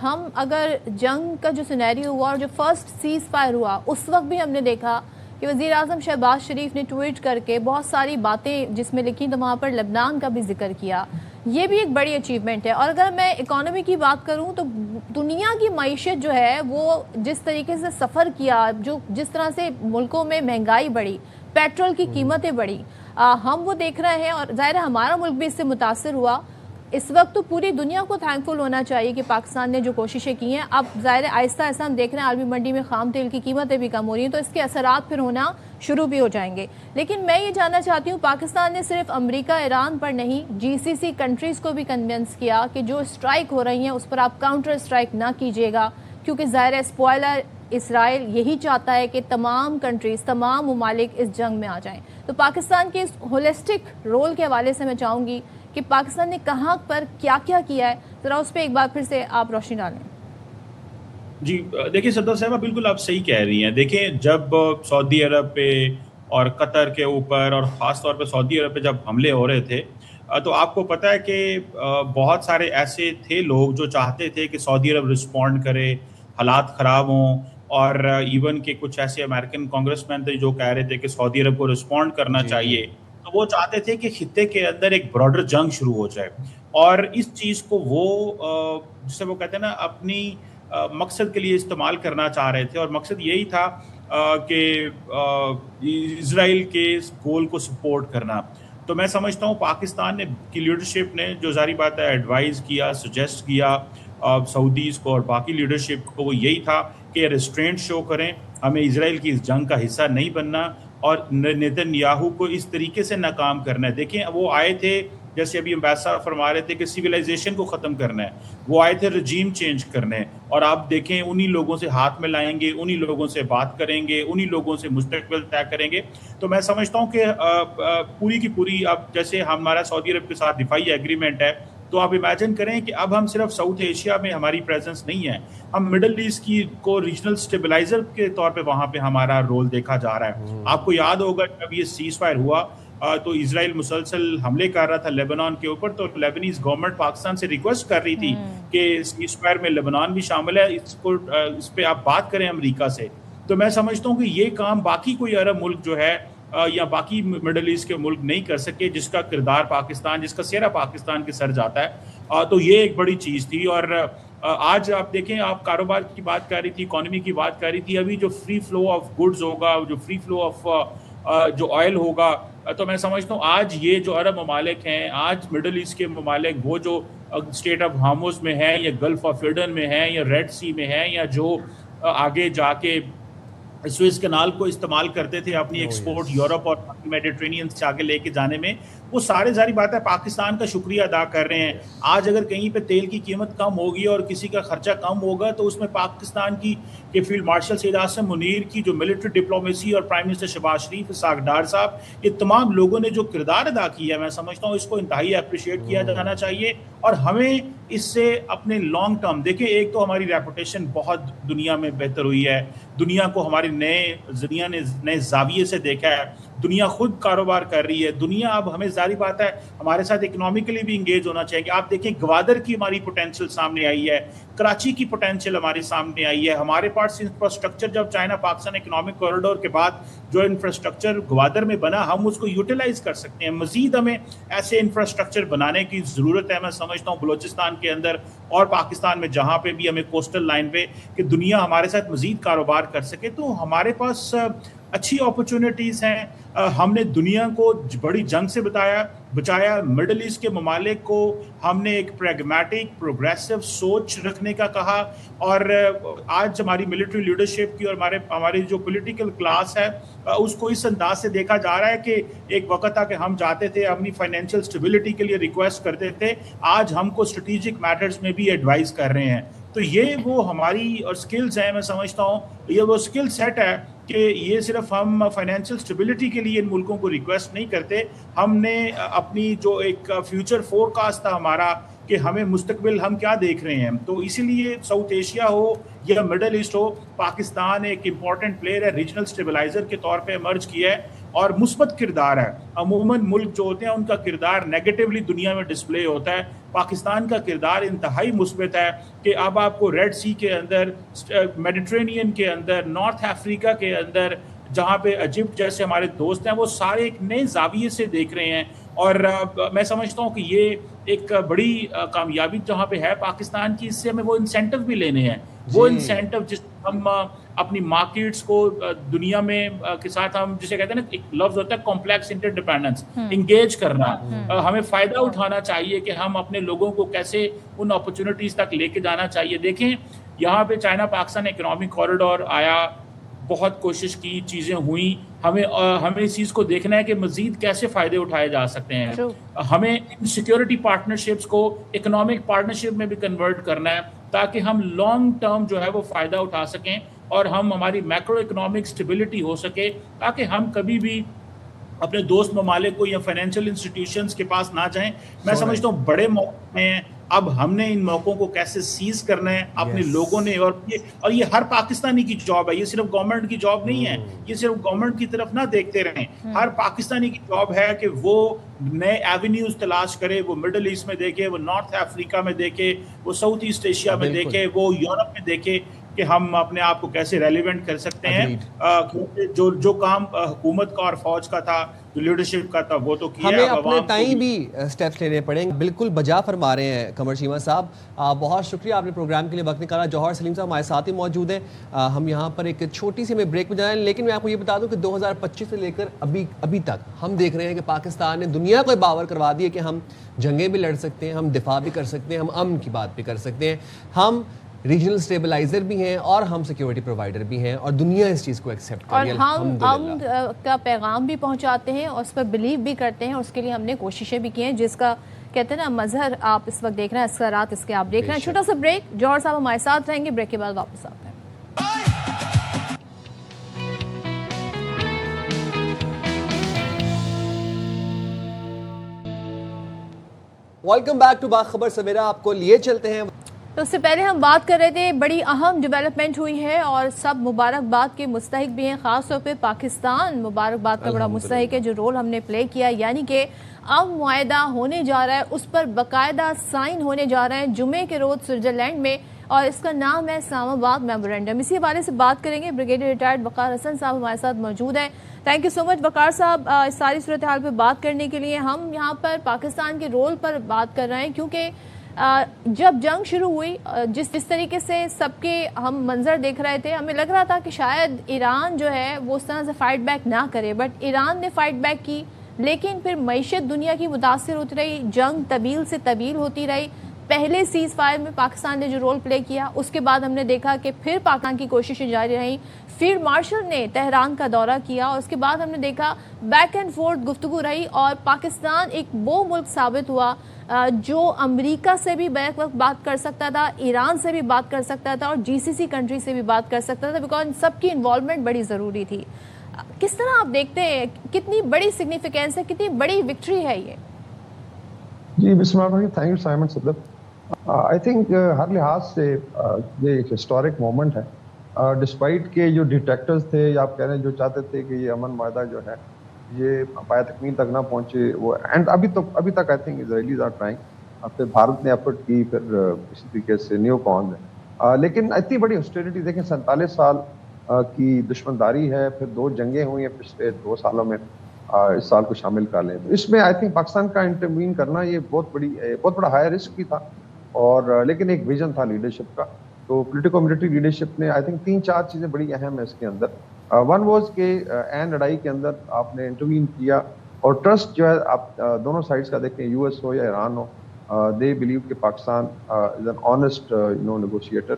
ہم اگر جنگ کا جو سینیریو ہوا اور جو فرسٹ سیز فائر ہوا اس وقت بھی ہم نے دیکھا کہ وزیر اعظم شہباز شریف نے ٹویٹ کر کے بہت ساری باتیں جس میں لکھی تو وہاں پر لبنان کا بھی ذکر کیا. یہ بھی ایک بڑی اچیومنٹ ہے. اور اگر میں اکانومی کی بات کروں تو دنیا کی معیشت جو ہے وہ جس طریقے سے سفر کیا, جو جس طرح سے ملکوں میں مہنگائی بڑھی, پیٹرول کی قیمتیں بڑھی, ہم وہ دیکھ رہے ہیں. اور ظاہر ہے ہمارا ملک بھی اس سے متاثر ہوا. اس وقت تو پوری دنیا کو تھینکفل ہونا چاہیے کہ پاکستان نے جو کوششیں کی ہیں. اب ظاہر ہے آہستہ آہستہ ہم دیکھ رہے ہیں عالمی منڈی میں خام تیل کی قیمتیں بھی کم ہو رہی ہیں, تو اس کے اثرات پھر ہونا شروع بھی ہو جائیں گے. لیکن میں یہ جاننا چاہتی ہوں, پاکستان نے صرف امریکہ ایران پر نہیں GCC کنٹریز کو بھی کنونس کیا کہ جو اسٹرائک ہو رہی ہیں اس پر آپ کاؤنٹر اسٹرائک نہ کیجیے گا, کیونکہ ظاہر ہے اسپوائلر اسرائیل یہی چاہتا ہے کہ تمام کنٹریز, تمام ممالک اس جنگ میں آ جائیں. تو پاکستان کے اس ہولسٹک رول کے حوالے سے میں چاہوں گی کہ پاکستان نے کہاں پر کیا کیا کیا ہے, ذرا اس پہ ایک بار پھر سے آپ روشنی ڈالیں. جی دیکھیں صدر صاحبہ, بالکل آپ صحیح کہہ رہی ہیں. دیکھیں جب سعودی عرب پہ اور قطر کے اوپر اور خاص طور پہ سعودی عرب پہ جب حملے ہو رہے تھے, تو آپ کو پتہ ہے کہ بہت سارے ایسے تھے لوگ جو چاہتے تھے کہ سعودی عرب رسپونڈ کرے, حالات خراب ہوں, اور ایون کہ کچھ ایسے امریکن کانگریس مین تھے جو کہہ رہے تھے کہ سعودی عرب کو رسپونڈ کرنا چاہیے. تو وہ چاہتے تھے کہ خطے کے اندر ایک براڈر جنگ شروع ہو جائے, اور اس چیز کو وہ جسے وہ کہتے ہیں نا اپنی مقصد کے لیے استعمال کرنا چاہ رہے تھے. اور مقصد یہی تھا کہ اسرائیل کے گول کو سپورٹ کرنا. تو میں سمجھتا ہوں پاکستان کی لیڈرشپ نے جو ظاہری بات ہے ایڈوائز کیا, سجیسٹ کیا سعودیز کو اور باقی لیڈرشپ کو, وہ یہی تھا کہ ریسٹرینٹ شو کریں, ہمیں اسرائیل کی اس جنگ کا حصہ نہیں بننا اور نیتن یاہو کو اس طریقے سے ناکام کرنا ہے. دیکھیں وہ آئے تھے, جیسے ابھی امبیسڈر فرما رہے تھے کہ سویلائزیشن کو ختم کرنا ہے, وہ آئے تھے رجیم چینج کرنے, اور آپ دیکھیں انہی لوگوں سے ہاتھ میں لائیں گے, انہی لوگوں سے بات کریں گے, انہی لوگوں سے مستقبل طے کریں گے. تو میں سمجھتا ہوں کہ پوری کی پوری, اب جیسے ہمارا سعودی عرب کے ساتھ دفاعی ایگریمنٹ ہے, تو آپ امیجن کریں کہ اب ہم صرف ساؤتھ ایشیا میں ہماری پریزنس نہیں ہے, ہم مڈل ایسٹ کی کو ریجنل سٹیبلائزر کے طور پہ وہاں پہ ہمارا رول دیکھا جا رہا ہے. آپ کو یاد ہوگا جب یہ سیز فائر ہوا تو اسرائیل مسلسل حملے کر رہا تھا لیبنان کے اوپر, تو لیبنیز گورنمنٹ پاکستان سے ریکویسٹ کر رہی تھی کہ سیز فائر میں لیبنان بھی شامل ہے, اس پہ آپ بات کریں امریکہ سے. تو میں سمجھتا ہوں کہ یہ کام باقی کوئی عرب ملک جو ہے یا باقی مڈل ایسٹ کے ملک نہیں کر سکے, جس کا کردار پاکستان, جس کا سہرا پاکستان کے سر جاتا ہے. تو یہ ایک بڑی چیز تھی. اور آج آپ دیکھیں, آپ کاروبار کی بات کر رہی تھی, اکانومی کی بات کر رہی تھی, ابھی جو فری فلو آف گڈز ہوگا, جو فری فلو آف جو آئل ہوگا, تو میں سمجھتا ہوں آج یہ جو عرب ممالک ہیں, آج مڈل ایسٹ کے ممالک, وہ جو اسٹیٹ آف ہارموز میں ہیں یا گلف آف ایڈن میں ہیں یا ریڈ سی میں ہیں, یا جو آگے جا کے سوئز کنال کو استعمال کرتے تھے اپنی ایکسپورٹ یورپ اور میڈیٹرینین سے آگے لے کے جانے میں, وہ سارے ظاہری بات ہے پاکستان کا شکریہ ادا کر رہے ہیں. آج اگر کہیں پہ تیل کی قیمت کم ہوگی اور کسی کا خرچہ کم ہوگا, تو اس میں پاکستان کی کہ فیلڈ مارشل سید عاصم منیر کی جو ملٹری ڈپلومیسی اور پرائم منسٹر شہباز شریف, اسحاق ڈار صاحب, یہ تمام لوگوں نے جو کردار ادا کیا ہے, میں سمجھتا ہوں اس کو انتہائی اپریشیٹ کیا جانا چاہیے. اور ہمیں اس سے اپنے لانگ ٹرم, دیکھیں ایک تو ہماری ریپوٹیشن بہت دنیا میں بہتر ہوئی ہے, دنیا کو ہمارے ہماری دنیا نے نئے زاویے سے دیکھا ہے. دنیا خود کاروبار کر رہی ہے. دنیا اب ہمیں ظاہری بات ہے ہمارے ساتھ اکنامکلی بھی انگیج ہونا چاہیے. آپ دیکھیں گوادر کی ہماری پوٹینشیل سامنے آئی ہے, کراچی کی پوٹینشیل ہماری سامنے آئی ہے. ہمارے پاس انفراسٹرکچر جب چائنا پاکستان اکنامک کوریڈور کے بعد جو انفراسٹرکچر گوادر میں بنا, ہم اس کو یوٹیلائز کر سکتے ہیں. مزید ہمیں ایسے انفراسٹرکچر بنانے کی ضرورت ہے. میں سمجھتا ہوں بلوچستان کے اندر اور پاکستان میں جہاں پہ بھی ہمیں کوسٹل لائن پہ کہ دنیا ہمارے ساتھ مزید کاروبار کر سکے, تو ہمارے پاس اچھی اپرچونٹیز ہیں. ہم نے دنیا کو بڑی جنگ سے بچایا. مڈل ایسٹ کے ممالک کو ہم نے ایک پریگمیٹک پروگریسو سوچ رکھنے کا کہا, اور آج ہماری ملٹری لیڈرشپ کی اور ہماری جو پولیٹیکل کلاس ہے اس کو اس انداز سے دیکھا جا رہا ہے کہ ایک وقت تھا کہ ہم چاہتے تھے اپنی فائنینشیل اسٹیبلٹی کے لیے ریکویسٹ کرتے تھے, آج ہم کو اسٹریٹجک میٹرز میں بھی ایڈوائز کر رہے ہیں. تو یہ وہ ہماری اور سکلز ہیں. میں سمجھتا ہوں یہ وہ سکل سیٹ ہے کہ یہ صرف ہم فائنینشیل اسٹیبلٹی کے لیے ان ملکوں کو ریکویسٹ نہیں کرتے, ہم نے اپنی جو ایک فیوچر فور کاسٹ تھا ہمارا کہ ہمیں مستقبل ہم کیا دیکھ رہے ہیں, تو اسی لیے ساؤتھ ایشیا ہو یا مڈل ایسٹ ہو, پاکستان ایک امپورٹنٹ پلیئر ہے, ریجنل اسٹیبلائزر کے طور پہ ایمرج کیا ہے اور مثبت کردار ہے. عموماً ملک جو ہوتے ہیں ان کا کردار نیگیٹولی دنیا میں ڈسپلے ہوتا ہے, پاکستان کا کردار انتہائی مثبت ہے کہ اب آپ کو ریڈ سی کے اندر, میڈیٹرینین کے اندر, نارتھ افریقہ کے اندر, جہاں پہ ایجپٹ جیسے ہمارے دوست ہیں, وہ سارے ایک نئے زاویے سے دیکھ رہے ہیں. اور میں سمجھتا ہوں کہ یہ ایک بڑی کامیابی جہاں پہ ہے پاکستان کی, اس سے ہمیں وہ انسینٹو بھی لینے ہیں. وہ انسینٹو جس ہم اپنی مارکیٹس کو دنیا میں کے ساتھ ہم جسے کہتے ہیں نا, ایک لفظ ہوتا ہے کمپلیکس انٹر ڈیپینڈنس, انگیج کرنا. ہمیں فائدہ اٹھانا چاہیے کہ ہم اپنے لوگوں کو کیسے ان اپرچونٹیز تک لے کے جانا چاہیے. دیکھیں یہاں پہ چائنا پاکستان اکنامک کوریڈور آیا, بہت کوشش کی, چیزیں ہوئیں, ہمیں اس چیز کو دیکھنا ہے کہ مزید کیسے فائدے اٹھائے جا سکتے ہیں. ہمیں سیکیورٹی پارٹنرشپس کو اکنامک پارٹنرشپ میں بھی کنورٹ کرنا ہے تاکہ ہم لانگ ٹرم جو ہے وہ فائدہ اٹھا سکیں اور ہماری میکرو اکنامک اسٹیبلٹی ہو سکے, تاکہ ہم کبھی بھی اپنے دوست ممالک کو یا فائنینشیل انسٹیٹیوشنز کے پاس نہ جائیں. میں سمجھتا ہوں بڑے موقع ہیں, اب ہم نے ان موقعوں کو کیسے سیز کرنا ہے اپنے لوگوں نے, اور یہ ہر پاکستانی کی جاب ہے, یہ صرف گورنمنٹ کی جاب نہیں ہے, یہ صرف گورنمنٹ کی طرف نہ دیکھتے رہیں. ہر پاکستانی کی جاب ہے کہ وہ نئے ایونیوز تلاش کرے, وہ مڈل ایسٹ میں دیکھے, وہ نارتھ افریقہ میں دیکھے, وہ ساؤتھ ایسٹ ایشیا میں دیکھے, وہ یورپ میں دیکھے کہ ہم اپنے آپ کو کیسے ریلیونٹ کر سکتے ہیں. جو کام حکومت کا اور فوج کا تھا, جو لیڈرشپ کا تھا, وہ تو کیا, ہمیں اپنے تائیں بھی سٹیپس لینے پڑیں گے. بالکل بجا فرما رہے ہیں قمر چیمہ صاحب, بہت شکریہ آپ نے پروگرام کے لیے وقت نکالا. جوہر سلیم صاحب ہمارے ساتھ ہی موجود ہیں. ہم یہاں پر ایک چھوٹی سی ہمیں بریک میں جائیں, لیکن میں آپ کو یہ بتا دوں کہ 2025 سے لے کر ابھی تک ہم دیکھ رہے ہیں کہ پاکستان نے دنیا کو باور کروا دیا کہ ہم جنگیں بھی لڑ سکتے ہیں, ہم دفاع بھی کر سکتے ہیں, ہم امن کی بات بھی کر سکتے ہیں, ہم ریجنل اسٹیبلائزر بھی ہیں اور ہم سیکیورٹی پرووائڈر بھی ہیں, اور دنیا اس چیز کو ایکسیپٹ کر رہی ہے. اور ہم کا پیغام بھی پہنچاتے ہیں اور اس پر بلیو بھی کرتے ہیں, اور اس کے لیے ہم نے کوششیں بھی کی ہیں, جس کا کہتے ہیں نا مظہر آپ اس وقت دیکھ رہے ہیں, اثرات اس کے آپ دیکھ رہے ہیں. چھوٹا سا بریک, جوہر صاحب ہمارے ساتھ رہیں گے, بریک کے بعد واپس آتے ہیں. ویلکم بیک ٹو باخبر سویرا. آپ کو لیے چلتے ہیں. تو اس سے پہلے ہم بات کر رہے تھے, بڑی اہم ڈیولپمنٹ ہوئی ہے اور سب مبارکباد کے مستحق بھی ہیں, خاص طور پہ پاکستان مبارکباد کا بڑا مستحق ہے. جو رول ہم نے پلے کیا, یعنی کہ اب معاہدہ ہونے جا رہا ہے, اس پر باقاعدہ سائن ہونے جا رہے ہیں جمعے کے روز سوئٹزرلینڈ میں, اور اس کا نام ہے اسلام آباد میمورینڈم. اسی حوالے سے بات کریں گے. بریگیڈیئر ریٹائرڈ وقار حسن صاحب ہمارے ساتھ موجود ہیں. تھینک یو سو مچ وقار صاحب اس ساری صورتحال پہ بات کرنے کے لیے. ہم یہاں پر پاکستان کے رول پر بات کر رہے ہیں, کیونکہ جب جنگ شروع ہوئی, جس طریقے سے سب کے ہم منظر دیکھ رہے تھے, ہمیں لگ رہا تھا کہ شاید ایران جو ہے وہ اس طرح سے فائٹ بیک نہ کرے, بٹ ایران نے فائٹ بیک کی. لیکن پھر معیشت دنیا کی متاثر ہوتی رہی, جنگ طویل سے طویل ہوتی رہی. پہلے سیز فائر میں پاکستان نے جو رول پلے کیا, اس کے بعد ہم نے دیکھا کہ پھر پاکستان کی کوششیں جاری رہیں. فیلڈ مارشل نے تہران کا دورہ کیا, اور اس کے بعد ہم نے دیکھا بیک اینڈ فورتھ گفتگو رہی, اور پاکستان ایک وہ ملک ثابت ہوا جو امریکہ سے بھی بیک وقت بات کر سکتا تھا, ایران سے بھی بات کر سکتا تھا, اور جی سی سی کنٹری سے بھی بات کر سکتا تھا, بیکاز سب کی انوالومنٹ بڑی ضروری تھی. کس طرح آپ دیکھتے ہیں, کتنی بڑی سگنیفیکینس ہے, کتنی بڑی وکٹری ہے یہ؟ جی بسم اللہ الرحمن الرحیم. تھینک یو سائمن صدر. آئی تھنک ہر لحاظ سے یہ ایک ہسٹورک مومنٹ ہے, ڈسپائٹ کے جو ڈیٹیکٹرز تھے یا آپ کہہ رہے ہیں جو چاہتے تھے کہ یہ امن معاہدہ جو ہے یہ پایہ تکمیل تک نہ پہنچے وہ اینڈ ابھی تک I think Israelis are trying. پھر بھارت نے ایفرٹ کی, پھر اسی طریقے سے نیو کون ہے, لیکن اتنی بڑی ہاسٹیلٹی دیکھیں 47 سال کی دشمنداری ہے, پھر 2 جنگیں ہوئی ہیں پچھلے 2 سالوں میں, اس سال کو شامل کر لیں تو اس میں آئی تھنک پاکستان کا انٹروین کرنا یہ بہت بڑا ہائی رسک بھی تھا, اور لیکن ایک ویژن تھا لیڈرشپ کا. تو پولیٹیکو ملٹری لیڈرشپ نے آئی تھنک 3-4 چیزیں بڑی اہم ہیں اس کے اندر. ون واز کہ عین لڑائی کے اندر آپ نے انٹروین کیا, اور ٹرسٹ جو ہے آپ دونوں سائڈس کا دیکھیں, یو ایس ہو یا ایران ہو, دے بلیو کہ Pakistan is an honest negotiator,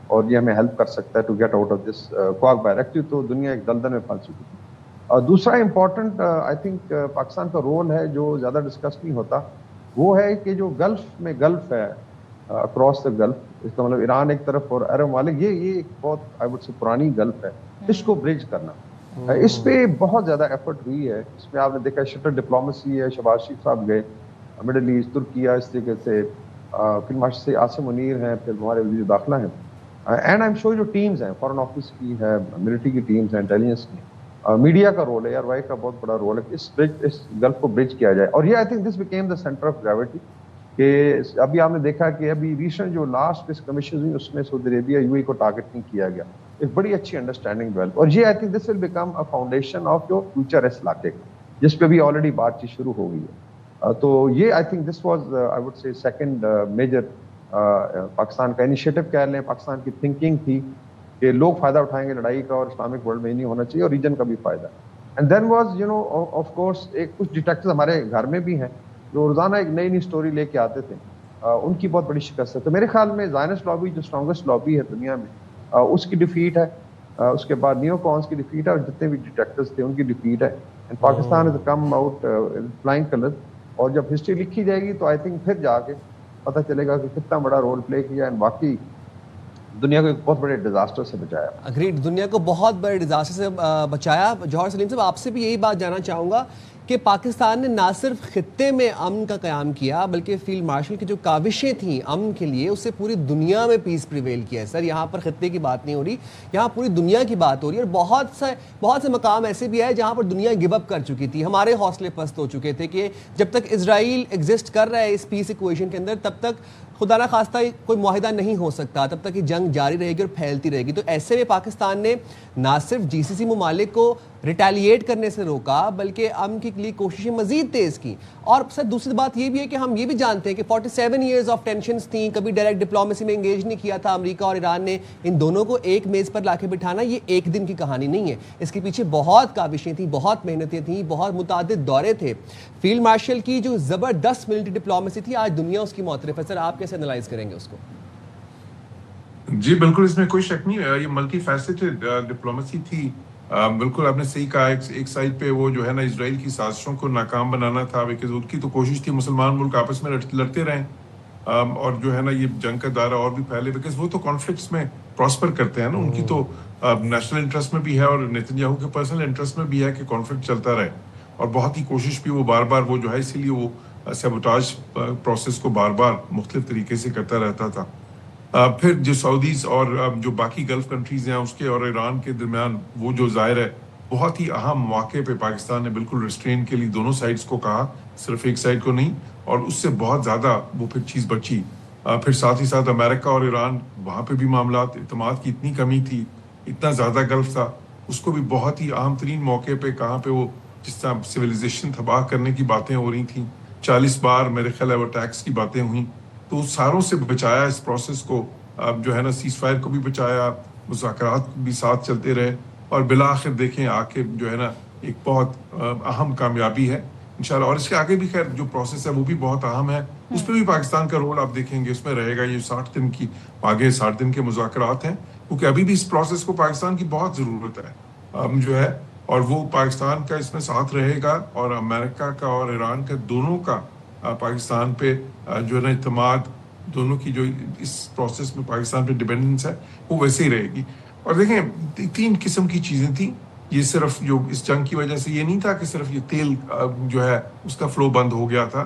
اور یہ ہمیں ہیلپ کر سکتا ہے to get out of this cook directive. تو دنیا ایک دلدل میں پھنس چکی تھی. دوسرا امپورٹنٹ آئی تھنک پاکستان کا رول ہے جو زیادہ ڈسکس نہیں ہوتا, وہ ہے کہ جو گلف ہے اکراس دا گلف, اس کا مطلب ایران ایک طرف اور عرب ممالک, یہ ایک بہت آئی وڈ سے پرانی گلف ہے, اس کو برج کرنا. اس پہ بہت زیادہ ایفرٹ ہوئی ہے. اس میں آپ نے دیکھا شٹر ڈپلومیسی ہے, شہباز شریف صاحب گئے مڈل ایسٹ, ترکیہ, اس طریقے سے پھر ماشاء سے عاصم منیر ہیں, پھر ہمارے وزیر داخلہ ہیں, اینڈ آئی ایم شیور جو ٹیمز ہیں فارن آفس کی ہے, ملٹری کی ٹیمز ہیں, انٹیلیجنس کی, میڈیا کا رول ہے, یار وائی کا بہت بڑا رول ہے, اس گلف کو برج کیا جائے. اور یہ I think this became the centre of gravity, کہ ابھی آپ نے دیکھا کہ ابھی ریسنٹ جو لاسٹ کمیشن ہوئی اس میں سعودی عربیہ یو اے کو ٹارگیٹ نہیں کیا گیا. ایک بڑی اچھی انڈرسٹینڈنگ ڈیولپ, اور یہ I think this will become a foundation of جو فیوچر اس علاقے کا, جس پہ بھی آلریڈی بات چیت شروع ہو گئی ہے. تو یہ I think this was I would say second major Pakistan کا انیشیٹو کہہ لیں, پاکستان کی تھنکنگ تھی کہ لوگ فائدہ اٹھائیں گے لڑائی کا, اور اسلامک ورلڈ میں ہی نہیں ہونا چاہیے, اور ریجن کا بھی فائدہ. And then was of course ایک کچھ ڈیٹیکٹرز ہمارے گھر میں بھی ہیں جو روزانہ ایک نئی اسٹوری لے کے آتے تھے, ان کی بہت بڑی شکست ہے. تو میرے خیال میں زائنسٹ لابی جو اسٹرانگسٹ لابی ہے دنیا میں, اس کی ڈیفیٹ ہے, اس کے بعد نیو کونس کی ڈیفیٹ ہے, اور جتنے بھی ڈیٹیکٹرز تھے ان کی ڈیفیٹ ہے. And Pakistan is come out flying colours, اور جب ہسٹری لکھی جائے گی تو آئی تھنک پھر جا کے پتہ چلے گا کہ کتنا بڑا رول پلے کیا, اینڈ باقی دنیا کو ایک بہت بڑے ڈیزاسٹر سے بچایا. اگریڈ, دنیا کو بہت بڑے ڈیزاسٹر سے بچایا. جوہر سلیم صاحب, آپ سے بھی یہی بات جاننا چاہوں گا کہ پاکستان نے نہ صرف خطے میں امن کا قیام کیا بلکہ فیلڈ مارشل کی جو کاوشیں تھیں امن کے لیے, اس سے پوری دنیا میں پیس پریویل کیا ہے. سر یہاں پر خطے کی بات نہیں ہو رہی, یہاں پوری دنیا کی بات ہو رہی ہے, اور بہت سے مقام ایسے بھی ہے جہاں پر دنیا گو اپ کر چکی تھی. ہمارے حوصلے پست ہو چکے تھے کہ جب تک اسرائیل ایگزسٹ کر رہا ہے اس پیس ایکویشن کے اندر, تب تک خدا نہ خواستہ کوئی معاہدہ نہیں ہو سکتا, تب تک یہ جنگ جاری رہے گی اور پھیلتی رہے گی. تو ایسے میں پاکستان نے نہ صرف جی سی سی ممالک کو ریٹیلیٹ کرنے سے روکا بلکہ امن کے لیے کوششیں مزید تیز کی. اور سر دوسری بات یہ بھی ہے کہ ہم یہ بھی جانتے ہیں کہ 47 ایئرز آف ٹینشنز تھیں, کبھی ڈائریکٹ ڈپلومیسی میں انگیج نہیں کیا تھا امریکہ اور ایران نے. ان دونوں کو ایک میز پر لا کے بٹھانا یہ ایک دن کی کہانی نہیں ہے, اس کے پیچھے بہت کاوشیں تھیں, بہت محنتیں تھیں, بہت متعدد دورے تھے. فیلڈ مارشل کی جو زبردست ملٹری ڈپلومیسی تھی, آج دنیا اس کی معترف ہے. سر آپ کیسے انالائز کریں گے اس کو؟ جی بالکل, اس میں کوئی شک نہیں, یہ ملٹی فیسٹڈ ڈپلومیسی تھی. بالکل آپ نے صحیح کہا, ایک سائڈ پہ وہ جو ہے نا اسرائیل کی سازشوں کو ناکام بنانا تھا, بیکاز ان کی تو کوشش تھی مسلمان ملک آپس میں لڑتے رہیں اور جو ہے نا یہ جنگ کا دائرہ اور بھی پھیلے, بیکاز وہ تو کانفلکٹس میں پراسپر کرتے ہیں نا, ان کی تو نیشنل انٹرسٹ میں بھی ہے اور نیتن یاہو کے پرسنل انٹرسٹ میں بھی ہے کہ کانفلکٹ چلتا رہے, اور بہت ہی کوشش بھی وہ بار بار وہ جو ہے اسی لیے وہ سیبوٹاج پروسیس کو بار بار مختلف طریقے سے کرتا رہتا تھا. پھر جو سعودیز اور جو باقی گلف کنٹریز ہیں اس کے اور ایران کے درمیان وہ جو ظاہر ہے بہت ہی اہم مواقع پہ پاکستان نے بالکل ریسٹرین کے لیے دونوں سائڈز کو کہا, صرف ایک سائڈ کو نہیں, اور اس سے بہت زیادہ وہ پھر چیز بچی. پھر ساتھ ہی ساتھ امریکہ اور ایران, وہاں پہ بھی معاملات اعتماد کی اتنی کمی تھی, اتنا زیادہ گلف تھا, اس کو بھی بہت ہی اہم ترین موقع پہ کہاں پہ وہ جس طرح سویلائزیشن تباہ کرنے کی باتیں ہو رہی تھیں, 40 بار میرے خیال ہے وہ ٹیکس کی باتیں ہوئیں, تو ساروں سے بچایا اس پروسیس کو, جو ہے نا سیز فائر کو بھی بچایا, مذاکرات بھی ساتھ چلتے رہے, اور بالآخر دیکھیں آ کے جو ہے نا ایک بہت اہم کامیابی ہے انشاءاللہ. اور اس کے آگے بھی خیر جو پروسیس ہے وہ بھی بہت اہم ہے, اس پہ بھی پاکستان کا رول آپ دیکھیں گے اس میں رہے گا. یہ 60 دن کی آگے 60 دن کے مذاکرات ہیں, کیونکہ ابھی بھی اس پروسیس کو پاکستان کی بہت ضرورت ہے جو ہے, اور وہ پاکستان کا اس میں ساتھ رہے گا, اور امریکہ کا اور ایران کا دونوں کا پاکستان پہ جو ہے نا اعتماد, دونوں کی جو اس پروسیس میں پاکستان پہ ڈیپینڈنس ہے وہ ویسے ہی رہے گی. اور دیکھیں 3 قسم کی چیزیں تھیں, یہ صرف جو اس جنگ کی وجہ سے یہ نہیں تھا کہ صرف یہ تیل جو ہے اس کا فلو بند ہو گیا تھا,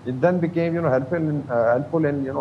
it then became helpful in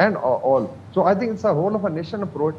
and all. So I think it's a whole of a nation approach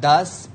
10,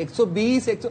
120, 100।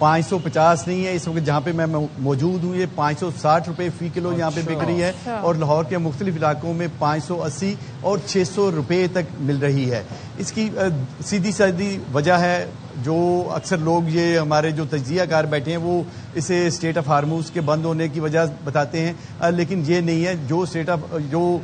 550 نہیں ہے. اس وقت جہاں پہ میں موجود ہوں یہ 560 روپے فی کلو یہاں پہ بک رہی ہے, اور لاہور کے مختلف علاقوں میں 580 اور 600 روپے تک مل رہی ہے. اس کی سیدھی سادی وجہ ہے, جو اکثر لوگ یہ ہمارے جو تجزیہ کار بیٹھے ہیں وہ اسے اسٹریٹ آف ہارموز کے بند ہونے کی وجہ بتاتے ہیں, لیکن یہ نہیں ہے. جو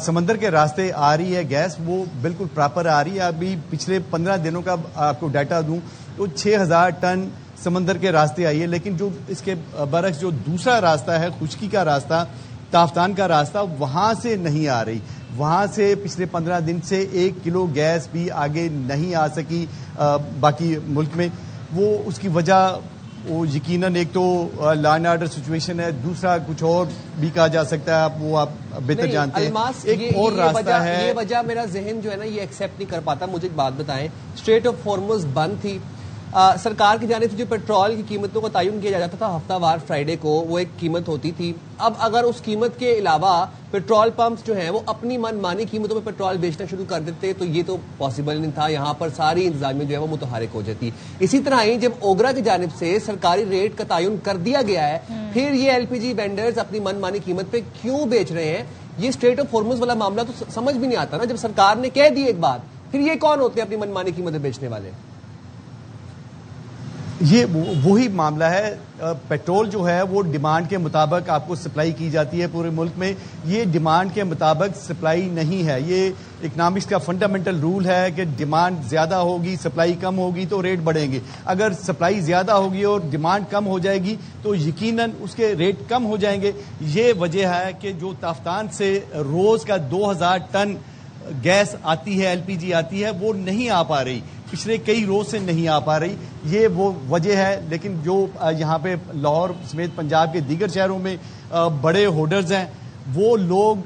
سمندر کے راستے آ رہی ہے گیس وہ بالکل پراپر آ رہی ہے. ابھی پچھلے 15 دنوں کا آپ کو ڈیٹا دوں تو 6000 ٹن سمندر کے راستے آئی ہے, لیکن جو اس کے برعکس جو دوسرا راستہ ہے خشکی کا راستہ, تافتان کا راستہ, وہاں سے نہیں آ رہی. وہاں سے پچھلے 15 دن سے 1 کلو گیس بھی آگے نہیں آ سکی باقی ملک میں. وہ اس کی وجہ وہ یقیناً ایک تو لا اینڈ آرڈر سچویشن ہے, دوسرا کچھ اور بھی کہا جا سکتا ہے, وہ آپ بہتر جانتے ہیں. ایک اور راستہ ہے, یہ وجہ میرا ذہن جو ہے نا یہ ایکسیپٹ نہیں کر پاتا. مجھے ایک بات بتائیں, اسٹریٹ آف ہارمز بند تھی, سرکار کی جانب سے جو پیٹرول کی قیمتوں کا تعین کیا جاتا تھا ہفتہ وار فرائیڈے کو, وہ ایک قیمت ہوتی تھی. اب اگر اس قیمت کے علاوہ پیٹرول پمپس جو ہیں وہ اپنی من مانی قیمتوں پہ پیٹرول بیچنا شروع کر دیتے تو یہ تو پاسبل نہیں تھا. یہاں پر ساری انتظامیہ جو ہے وہ متحرک ہو جاتی. اسی طرح ہی جب اوگرا کی جانب سے سرکاری ریٹ کا تعین کر دیا گیا ہے, پھر یہ ایل پی جی وینڈرز اپنی من مانی قیمت پہ کیوں بیچ رہے ہیں؟ یہ اسٹریٹ آف ہارمز والا معاملہ تو سمجھ بھی نہیں آتا نا. جب سرکار نے کہہ دی ایک بات, پھر یہ کون ہوتے ہیں اپنی من مانی قیمتیں بیچنے والے؟ یہ وہی معاملہ ہے. پیٹرول جو ہے وہ ڈیمانڈ کے مطابق آپ کو سپلائی کی جاتی ہے پورے ملک میں. یہ ڈیمانڈ کے مطابق سپلائی نہیں ہے. یہ اکنامکس کا فنڈامنٹل رول ہے کہ ڈیمانڈ زیادہ ہوگی, سپلائی کم ہوگی تو ریٹ بڑھیں گے. اگر سپلائی زیادہ ہوگی اور ڈیمانڈ کم ہو جائے گی تو یقیناً اس کے ریٹ کم ہو جائیں گے. یہ وجہ ہے کہ جو تافتان سے روز کا 2000 ٹن گیس آتی ہے, ایل پی جی آتی ہے, وہ نہیں آ پا رہی. پچھلے کئی روز سے نہیں آ پا رہی. یہ وہ وجہ ہے. لیکن جو یہاں پہ لاہور سمیت پنجاب کے دیگر شہروں میں بڑے ہولڈرز ہیں, وہ لوگ,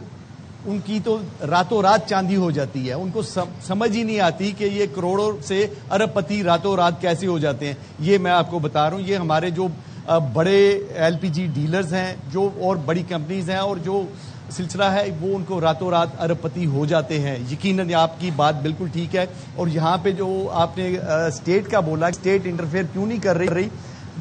ان کی تو راتوں رات چاندی ہو جاتی ہے. ان کو سمجھ ہی نہیں آتی کہ یہ کروڑوں سے ارب پتی راتوں رات کیسے ہو جاتے ہیں. یہ میں آپ کو بتا رہا ہوں, یہ ہمارے جو بڑے ایل پی جی ڈیلرز ہیں جو اور بڑی کمپنیز ہیں اور جو سلسلہ ہے وہ ان کو راتوں رات ارب پتی ہو جاتے ہیں. یقیناً آپ کی بات بالکل ٹھیک ہے. اور یہاں پہ جو آپ نے اسٹیٹ کا بولا, اسٹیٹ انٹرفیئر کیوں نہیں کر رہی؟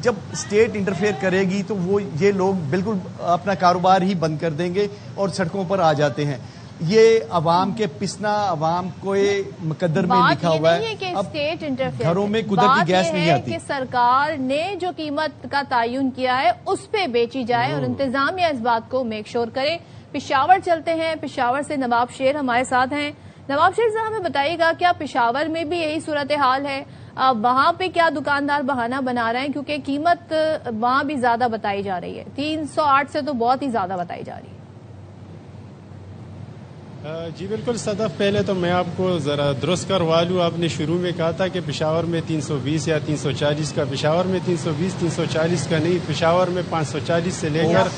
جب اسٹیٹ انٹرفیئر کرے گی تو وہ یہ لوگ بالکل اپنا کاروبار ہی بند کر دیں گے اور سڑکوں پر آ جاتے ہیں. یہ عوام کے پسنا, عوام کو مقدر میں لکھا ہوا ہے. کہ اسٹیٹ انٹرفیئر, گھروں میں قدرتی گیس نہیں آتی. کہ سرکار نے جو قیمت کا تعین کیا ہے اس پہ بیچی جائے اور انتظامیہ اس بات کو میک شور کرے. پشاور چلتے ہیں, پشاور سے نواب شیر ہمارے ساتھ ہیں. نواب شیر صاحب ہمیں بتائیے گا, کیا پشاور میں بھی یہی صورتحال ہے؟ وہاں پہ کیا دکاندار بہانہ بنا رہے ہیں کیونکہ قیمت وہاں بھی زیادہ بتائی جا رہی ہے, 308 سے تو بہت ہی زیادہ بتائی جا رہی ہے. جی بالکل صدف, پہلے تو میں آپ کو ذرا درست کروا لوں. آپ نے شروع میں کہا تھا کہ پشاور میں 320 یا 340 کا, پشاور میں 320 340 کا نہیں, پشاور میں 540 سے لے کر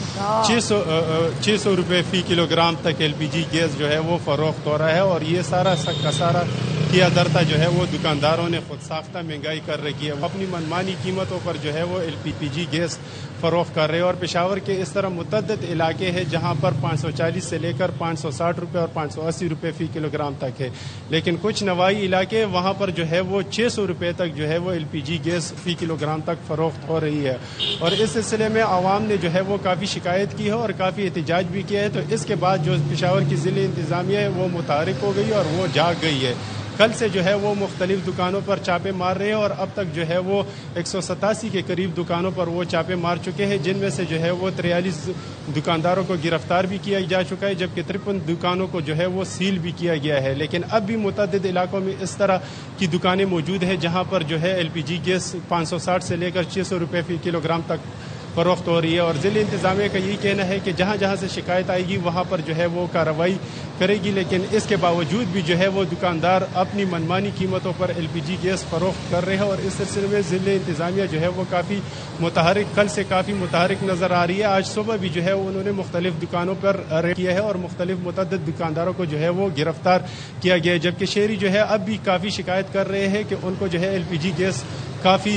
600 روپے فی کلو گرام تک ایل پی جی گیس جو ہے وہ فروخت ہو رہا ہے. اور یہ سارا کا سارا کیا درتا جو ہے وہ دکانداروں نے خود ساختہ مہنگائی کر رکھی ہے. اپنی منمانی قیمتوں پر جو ہے وہ ایل پی جی گیس فروخت کر رہے ہیں. اور پشاور کے اس طرح متعدد علاقے ہیں جہاں پر 540 سے لے کر 560 روپے اور 580 روپے فی کلو گرام تک ہے. لیکن کچھ نوائی علاقے وہاں پر جو ہے وہ 600 روپے تک جو ہے وہ ایل پی جی گیس فی کلو گرام تک فروخت ہو رہی ہے. اور اس سلسلے میں عوام نے جو ہے وہ کافی شکایت کی ہے اور کافی احتجاج بھی کیا ہے. تو اس کے بعد جو پشاور کی ضلع انتظامیہ ہے وہ متحرک ہو گئی اور وہ جاگ گئی ہے. کل سے جو ہے وہ مختلف دکانوں پر چاپے مار رہے ہیں اور اب تک جو ہے وہ 187 کے قریب دکانوں پر وہ چاپے مار چکے ہیں, جن میں سے جو ہے وہ 43 دکانداروں کو گرفتار بھی کیا جا چکا ہے, جبکہ 53 دکانوں کو جو ہے وہ سیل بھی کیا گیا ہے. لیکن اب بھی متعدد علاقوں میں اس طرح کی دکانیں موجود ہیں جہاں پر جو ہے ایل پی جی گیس 560 سے لے کر 600 روپے فی کلو گرام تک فروخت ہو رہی ہے. اور ضلع انتظامیہ کا یہی کہنا ہے کہ جہاں جہاں سے شکایت آئے گی وہاں پر جو ہے وہ کارروائی کرے گی. لیکن اس کے باوجود بھی جو ہے وہ دکاندار اپنی منمانی قیمتوں پر ایل پی جی گیس فروخت کر رہے ہیں. اور اس سلسلے میں ضلع انتظامیہ جو ہے وہ کافی متحرک, کل سے کافی متحرک نظر آ رہی ہے. آج صبح بھی جو ہے انہوں نے مختلف دکانوں پر ریڈ کیا ہے اور مختلف متعدد دکانداروں کو جو ہے وہ گرفتار کیا گیا ہے. جبکہ شہری جو ہے اب بھی کافی شکایت کر رہے ہیں کہ ان کو جو ہے ایل پی جی گیس کافی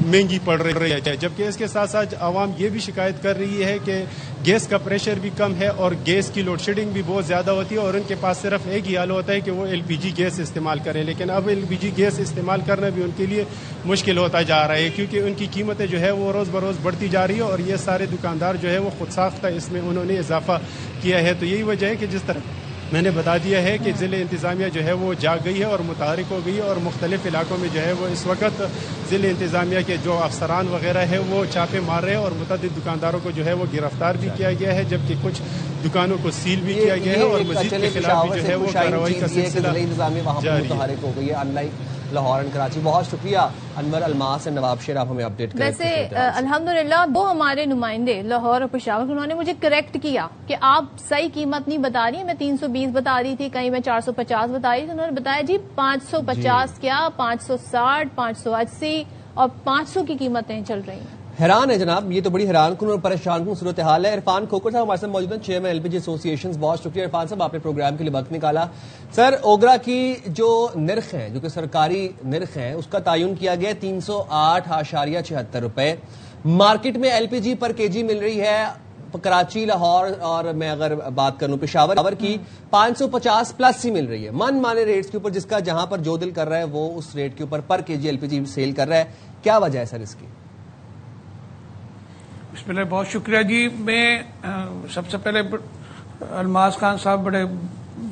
مہنگی پڑ رہی ہے. جبکہ اس کے ساتھ ساتھ عوام یہ بھی شکایت کر رہی ہے کہ گیس کا پریشر بھی کم ہے اور گیس کی لوڈ شیڈنگ بھی بہت زیادہ ہوتی ہے اور ان کے پاس صرف ایک ہی حل ہوتا ہے کہ وہ LPG گیس استعمال کریں، لیکن اب LPG گیس استعمال کرنا بھی ان کے لیے مشکل ہوتا جا رہا ہے کیونکہ ان کی قیمتیں جو ہے وہ روز بروز بڑھتی جا رہی ہے اور یہ سارے دکاندار جو ہے وہ خود ساختہ اس میں انہوں نے اضافہ کیا ہے۔ تو یہی وجہ ہے کہ جس طرح میں نے بتا دیا ہے کہ ضلع انتظامیہ جو ہے وہ جاگ گئی ہے اور متحرک ہو گئی ہے اور مختلف علاقوں میں جو ہے وہ اس وقت ضلع انتظامیہ کے جو افسران وغیرہ ہے وہ چھاپے مار رہے ہیں اور متعدد دکانداروں کو جو ہے وہ گرفتار بھی کیا گیا ہے، جبکہ کچھ دکانوں کو سیل بھی کیا گیا ہے اور مزید کے خلاف بھی جو ہے وہ کارروائی کا سلسلہ جاری ہے۔ متحرک ہو گئی ہے in like Lahore and Karachi. بہت شکریہ انور الماس اور نواب شیر، آپ ہمیں اپڈیٹ کریں۔ ویسے الحمدللہ دو ہمارے نمائندے لاہور اور پشاور انہوں نے مجھے کریکٹ کیا کہ آپ صحیح قیمت نہیں بتا رہی، میں 320 بتا رہی تھی، کہیں میں 450 بتا رہی تھی، انہوں نے بتایا جی 550 کیا 560 580 اور 500 کی قیمتیں چل رہی ہیں۔ حیران ہے جناب، یہ تو بڑی حیران کن اور پریشان کن صورتحال ہے۔ عرفان کھوکھر صاحب ہمارے ساتھ موجود ہیں، چیئرمین LPG ایسوسی ایشن۔ بہت شکریہ عرفان صاحب، آپ نے پروگرام کے لیے وقت نکالا۔ سر، اوگرا کی جو نرخ ہیں، جو کہ سرکاری نرخ ہیں، اس کا تعین کیا گیا 308.76 روپے۔ مارکیٹ میں LPG پر KG مل رہی ہے کراچی، لاہور اور میں اگر بات کروں پشاور کی 550 پلس ہی مل رہی ہے، من مانے ریٹس کے اوپر، جس کا جہاں پر جو دل کر رہا ہے وہ اس ریٹ کے اوپر پر KG LPG سیل کر رہا ہے۔ کیا وجہ ہے سر اس کی؟ بسم اللہ، بہت شکریہ جی۔ میں سب سے پہلے الماس خان صاحب بڑے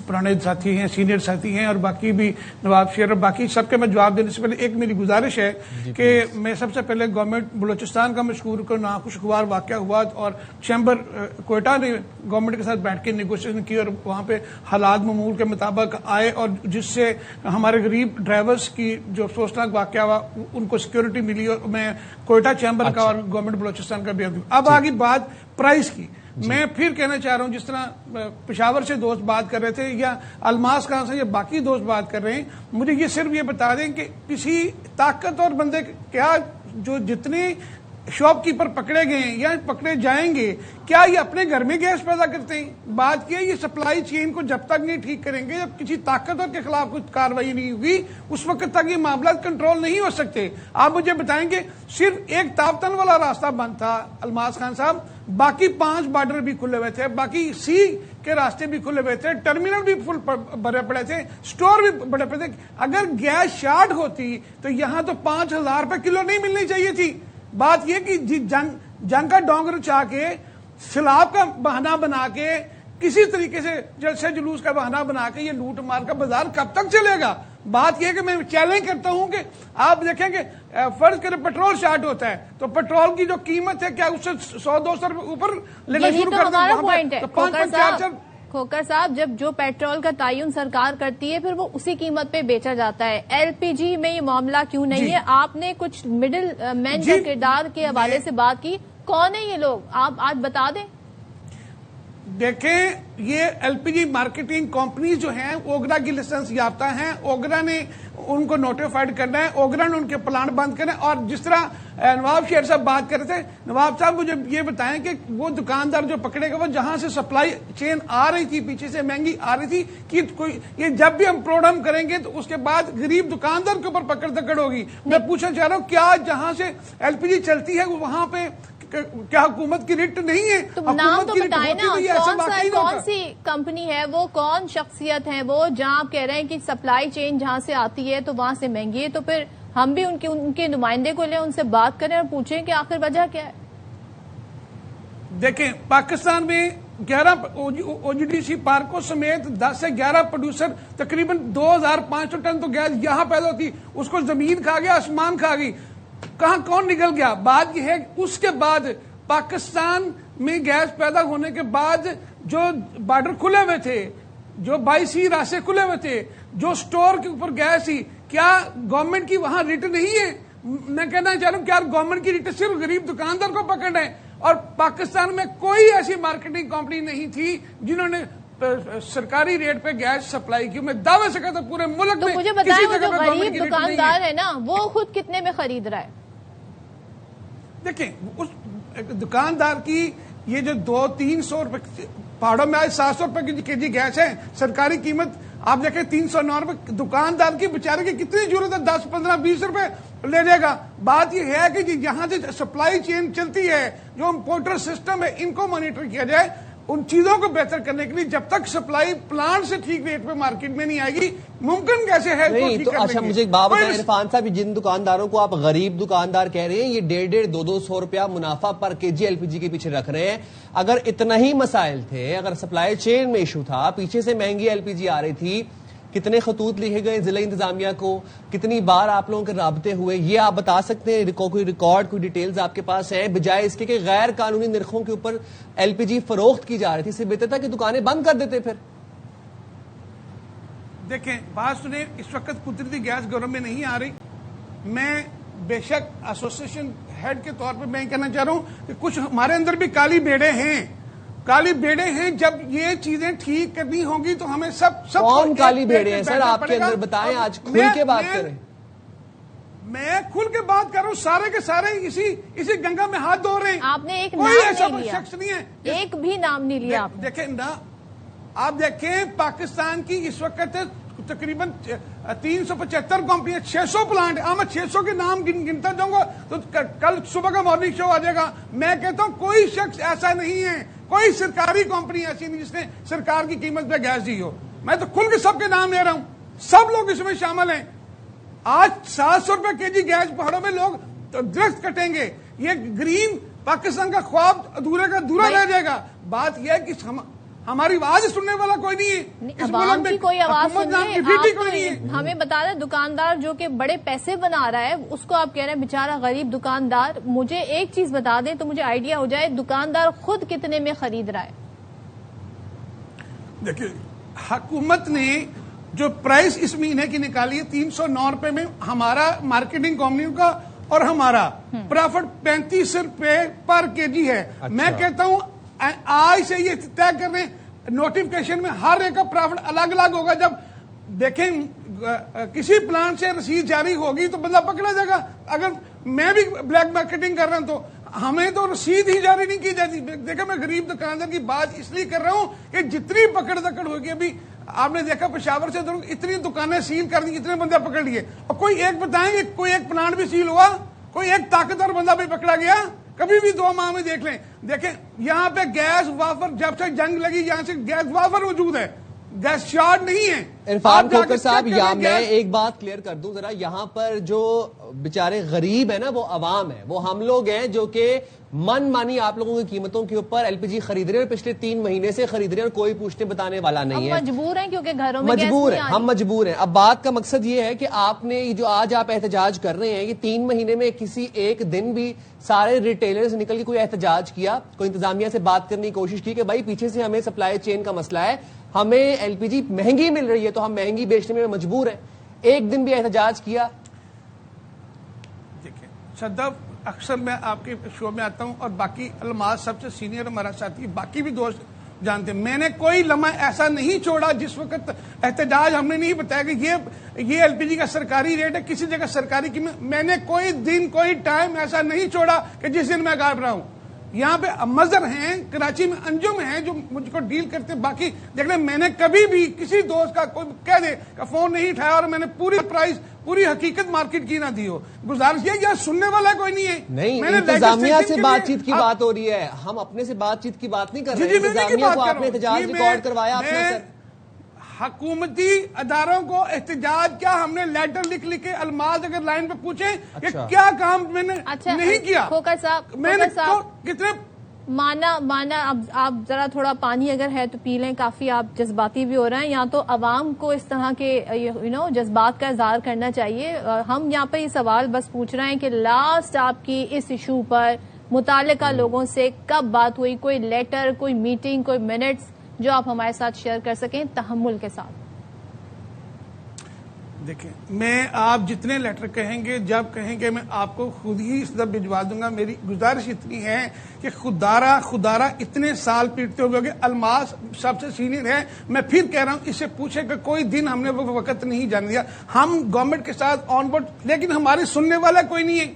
پرانے ساتھی ہیں، سینئر ساتھی ہیں، اور باقی بھی نواب شیر اور باقی سب کے میں جواب دینے سے پہلے ایک میری گزارش ہے کہ میں سب سے پہلے گورنمنٹ بلوچستان کا مشکور کو ناخوشگوار واقعہ ہوا اور چیمبر کوئٹہ نے گورنمنٹ کے ساتھ بیٹھ کے نیگوشیشن کی اور وہاں پہ حالات معمول کے مطابق آئے اور جس سے ہمارے غریب ڈرائیورز کی جو افسوسناک واقعہ ہوا ان کو سیکیورٹی ملی، اور میں کوئٹہ چیمبر کا اور گورنمنٹ بلوچستان کا بھی اب آگے بات پرائز کی۔ میں پھر کہنا چاہ رہا ہوں، جس طرح پشاور سے دوست بات کر رہے تھے یا الماس خان سے یا باقی دوست بات کر رہے ہیں، مجھے یہ صرف یہ بتا دیں کہ کسی طاقتور بندے کیا جو جتنے شاپ کیپر پکڑے گئے ہیں یا پکڑے جائیں گے، کیا یہ اپنے گھر میں گیس پیدا کرتے ہیں؟ بات کیا یہ سپلائی چین کو جب تک نہیں ٹھیک کریں گے، جب کسی طاقتور کے خلاف کچھ کارروائی نہیں ہوگی، اس وقت تک یہ معاملات کنٹرول نہیں ہو سکتے۔ آپ مجھے بتائیں گے صرف ایک تاپتن والا راستہ بند تھا الماس خان صاحب، باقی 5 بارڈر بھی کھلے ہوئے تھے، باقی سی کے راستے بھی کھلے ہوئے تھے، ٹرمینل بھی فل بھرے پڑے تھے، سٹور بھی بڑے پڑے تھے۔ اگر گیس شارٹ ہوتی تو یہاں تو 5000 روپے کلو نہیں ملنی چاہیے تھی۔ بات یہ کہ جنگ کا ڈونگر چاہ کے، سیلاب کا بہانہ بنا کے، کسی طریقے سے جلسے جلوس کا بہانہ بنا کے یہ لوٹ مار کا بازار کب تک چلے گا؟ بات یہ کہ میں چیلنج کرتا ہوں کہ آپ دیکھیں کہ فرض کریں پیٹرول شارٹ ہوتا ہے تو پیٹرول کی جو قیمت ہے کیا اس سے 100-200 روپے اوپر لینا شروع کر دیں؟ کھوکھر صاحب، جب جو پیٹرول کا تعین سرکار کرتی ہے پھر وہ اسی قیمت پہ بیچا جاتا ہے، LPG میں یہ معاملہ کیوں نہیں ہے؟ آپ نے کچھ مڈل مین کا کردار کے حوالے سے بات کی، کون ہے یہ لوگ؟ آپ آج بتا دیں۔ دیکھیں، یہ LPG مارکیٹنگ کمپنیز جو ہیں اوگرا کی لائسنس یافتہ ہیں، اوگرا نے ان کو نوٹیفائڈ کرنا ہے، اوگرا نے ان کے پلانٹ بند کرنا ہے۔ اور جس طرح نواب شیر صاحب بات کر رہے تھے، نواب صاحب مجھے یہ بتائیں کہ وہ دکاندار جو پکڑے گا وہ جہاں سے سپلائی چین آ رہی تھی پیچھے سے مہنگی آ رہی تھی، کہ کوئی یہ جب بھی ہم پروڈم کریں گے تو اس کے بعد غریب دکاندار کے اوپر پکڑ دکڑ ہوگی۔ میں پوچھنا چاہ رہا ہوں کیا جہاں سے LPG چلتی ہے وہاں پہ کیا حکومت کی رٹ نہیں ہے؟ تو نام تو بتائیں نا، کون سی کمپنی ہے وہ، کون شخصیت ہے وہ، جہاں آپ کہہ رہے ہیں کہ سپلائی چین جہاں سے آتی ہے تو وہاں سے مہنگی ہے، تو پھر ہم بھی ان کے نمائندے کو لیں، ان سے بات کریں اور پوچھیں کہ آخر وجہ کیا ہے؟ دیکھیں، پاکستان میں 11 OGDC پارکوں سمیت 10 سے 11 پروڈیوسر تقریباً 2500 ٹن تو گیس یہاں پیدا ہوتی، اس کو زمین کھا گیا، آسمان کھا گئی، کہاں کون نکل گیا؟ بات یہ ہے اس کے بعد پاکستان میں گیس پیدا ہونے کے بعد جو بارڈر کھلے ہوئے تھے، جو 22 راستے کھلے ہوئے تھے، جو سٹور کے اوپر گیس تھی، کیا گورنمنٹ کی وہاں ریٹ نہیں ہے؟ میں کہنا چاہ رہا ہوں کیا گورنمنٹ کی ریٹ صرف غریب دکاندار کو پکڑنا ہے؟ اور پاکستان میں کوئی ایسی مارکیٹنگ کمپنی نہیں تھی جنہوں نے سرکاری ریٹ پہ گیس سپلائی کی۔ میں دعوے سے کہتا ہوں پورے ملک میں مجھے بتائیں وہ جو غریب دکاندار ہے نا وہ خود کتنے میں خرید رہا ہے؟ دیکھیں، اس دکاندار کی یہ جو 200-300 روپے پہاڑوں میں آج 700 روپے کی KG گیس ہے، سرکاری قیمت آپ دیکھیں 309 روپے دکاندار کی بیچارے کی کتنی ضرورت ہے, 10, 15, 20 روپے لے جائے گا. بات یہ ہے کہ یہاں سے سپلائی چین چلتی ہے, جو امپورٹر سسٹم ہے, ان کو مانیٹر کیا جائے. ان چیزوں کو بہتر کرنے کے لیے جب تک سپلائی پلانٹ سے ٹھیک ریٹ پہ مارکیٹ میں نہیں آئے گی, ممکن کیسے ہے نہیں. تو اچھا مجھے ایک بات بتائیں عرفان صاحب, جن دکانداروں کو آپ غریب دکاندار کہہ رہے ہیں, یہ 150-200 روپیہ منافع پر کے جی LPG کے پیچھے رکھ رہے ہیں. اگر اتنا ہی مسائل تھے, اگر سپلائی چین میں ایشو تھا, پیچھے سے مہنگی LPG آ رہی تھی, کتنے خطوط لکھے گئے ضلع انتظامیہ کو, کتنی بار آپ لوگوں کے رابطے ہوئے, یہ آپ بتا سکتے ہیں؟ کوئی ریکارڈ, کوئی ڈیٹیلز آپ کے پاس ہیں؟ بجائے اس کے کہ غیر قانونی نرخوں کے اوپر LPG فروخت کی جا رہی تھی, اس سے بہتر تھا کہ دکانیں بند کر دیتے. پھر دیکھیں بات سنیں, اس وقت قدرتی گیس گھروں میں نہیں آ رہی. میں بے شک ایسوسیشن ہیڈ کے طور پہ میں کہنا چاہ رہا ہوں کہ کچھ ہمارے اندر بھی کالی بیڑے ہیں, کالی بیڑے ہیں. جب یہ چیزیں ٹھیک کرنی ہوگی تو ہمیں سب کون کالی بیڑے ہیں سر آپ کے اندر, بتائیں, آج کھل کے بات کریں. میں کھل کے بات کر رہا ہوں, سارے کے سارے اسی گنگا میں ہاتھ دھو رہے ہیں. آپ نے ایک کوئی نام ایسا نہیں لیا, شخص نہیں ہے, ایک بھی نام نہیں لیا. دیکھیں نا, آپ دیکھیں پاکستان کی اس وقت تقریباً 375 کمپنیاں, 600 پلانٹ. میں 600 کے نام گنتا جاؤں گا تو کل صبح کا مارننگ شو آ جائے گا. میں کہتا ہوں کوئی شخص ایسا نہیں ہے, کوئی سرکاری کمپنی ایسی نہیں جس نے سرکار کی قیمت پہ گیس دی ہو. میں تو کھل کے سب کے نام لے رہا ہوں, سب لوگ اس میں شامل ہیں. آج 700 روپے کے جی گیس پہاڑوں میں لوگ درخت کٹیں گے. یہ گرین پاکستان کا خواب ادھورے کا ادھورا رہ جائے گا. بات یہ ہے کہ ہماری آواز سننے والا کوئی نہیں ہے, عوام کی کوئی آواز کوئی نہیں ہے. ہمیں بتا رہے دکاندار جو کہ بڑے پیسے بنا رہا ہے, اس کو آپ کہہ رہے ہیں بیچارہ غریب دکاندار. مجھے ایک چیز بتا دیں تو مجھے آئیڈیا ہو جائے, دکاندار خود کتنے میں خرید رہا ہے؟ دیکھیے حکومت نے جو پرائس اس مہینے کی نکالی ہے 309 روپے میں, ہمارا مارکیٹنگ کمپنیوں کا اور ہمارا پرافٹ 35 روپے پر کے جی ہے. میں کہتا ہوں آج سے یہ طے کر رہے ہیں, نوٹیفکیشن میں ہر ایک کا پرافٹ الگ الگ ہوگا. جب دیکھیں کسی پلانٹ سے رسید جاری ہوگی تو بندہ پکڑا جائے گا. اگر میں بھی بلیک مارکیٹنگ کر رہا ہوں تو ہمیں تو رسید ہی جاری نہیں کی جاتی. دیکھیں میں غریب دکاندار کی بات اس لیے کر رہا ہوں کہ جتنی پکڑ دکڑ ہوگی, ابھی آپ نے دیکھا پشاور سے اتنی دکانیں سیل کر دی, اتنے بندے پکڑ لیے. اور کوئی ایک بتائیں گے کوئی ایک پلانٹ بھی سیل ہوا, کوئی ایک طاقتور بندہ بھی پکڑا گیا کبھی بھی 2 ماہ میں؟ دیکھ لیں. دیکھیں یہاں پہ گیس وافر, جب سے جنگ لگی یہاں سے گیس وافر موجود ہے, گیس شارٹ نہیں ہے. عرفان کھوکھر صاحب, میں ایک بات کلیئر کر دوں ذرا, یہاں پر جو بیچارے غریب ہیں نا وہ عوام ہے, وہ ہم لوگ ہیں جو کہ من مانی آپ لوگوں کی قیمتوں کے اوپر LPG خرید رہے ہیں, پچھلے 3 مہینے سے خرید رہے ہیں, اور کوئی پوچھنے بتانے والا نہیں ہے. ہم مجبور ہیں کیونکہ گھروں میں مجبور ہیں, ہم مجبور ہیں. اب بات کا مقصد یہ ہے کہ آپ نے جو آج آپ احتجاج کر رہے ہیں, یہ 3 مہینے میں کسی ایک دن بھی سارے ریٹیلرز نکل کے کوئی احتجاج کیا, کوئی انتظامیہ سے بات کرنے کی کوشش کی کہ بھائی پیچھے سے ہمیں سپلائی چین کا مسئلہ ہے, ہمیں LPG مہنگی مل رہی ہے تو ہم مہنگی بیچنے میں مجبور ہیں؟ ایک دن بھی احتجاج کیا؟ دیکھیں صدف, اکثر میں آپ کے شو میں آتا ہوں اور باقی الماس سب سے سینئر ہمارا ساتھی, باقی بھی دوست جانتے ہیں, میں نے کوئی لمحہ ایسا نہیں چھوڑا جس وقت احتجاج ہم نے نہیں بتایا کہ یہ LPG کا سرکاری ریٹ ہے, کسی جگہ سرکاری قیمت. میں نے کوئی دن کوئی ٹائم ایسا نہیں چھوڑا کہ جس دن میں غائب رہا ہوں. یہاں پہ مظہر ہیں, کراچی میں انجم ہیں جو مجھ کو ڈیل کرتے ہیں. باقی دیکھنے میں نے کبھی بھی کسی دوست کا کوئی کہہ دے کہ فون نہیں اٹھایا اور میں نے پوری پرائز پوری حقیقت مارکیٹ کی نہ دی ہو. گزارش یہ یا سننے والا کوئی نہیں ہے. نہیں, انتظامیہ سے بات چیت کی بات ہو رہی ہے, ہم اپنے سے بات چیت کی بات نہیں کر رہے. انتظامیہ کو آپ نے احتجاج ریکارڈ کروایا آپ نے سر. حکومتی اداروں کو احتجاج کیا, ہم نے لیٹر لکھ کے الماس اگر لائن پہ پوچھیں کہ کیا کام میں نے نہیں کیا. کھوکھر صاحب, میں نے کتنے مانا اب آپ ذرا تھوڑا پانی اگر ہے تو پی لیں, کافی آپ جذباتی بھی ہو رہے ہیں. یہاں تو عوام کو اس طرح کے جذبات کا اظہار کرنا چاہیے. ہم یہاں پہ یہ سوال بس پوچھ رہے ہیں کہ لاسٹ آپ کی اس ایشو پر متعلقہ لوگوں سے کب بات ہوئی, کوئی لیٹر, کوئی میٹنگ, کوئی منٹس جو آپ ہمارے ساتھ شیئر کر سکیں تحمل کے ساتھ. دیکھیں میں آپ جتنے لیٹر کہیں گے, جب کہیں گے, میں آپ کو خود ہی اس طرح بھجوا دوں گا. میری گزارش اتنی ہے کہ خدارہ اتنے سال پیٹتے ہوئے کہ الماس سب سے سینئر ہے. میں پھر کہہ رہا ہوں, اس سے پوچھے کہ کوئی دن ہم نے وہ وقت نہیں جان دیا. ہم گورنمنٹ کے ساتھ آن بورڈ, لیکن ہمارے سننے والا کوئی نہیں ہے.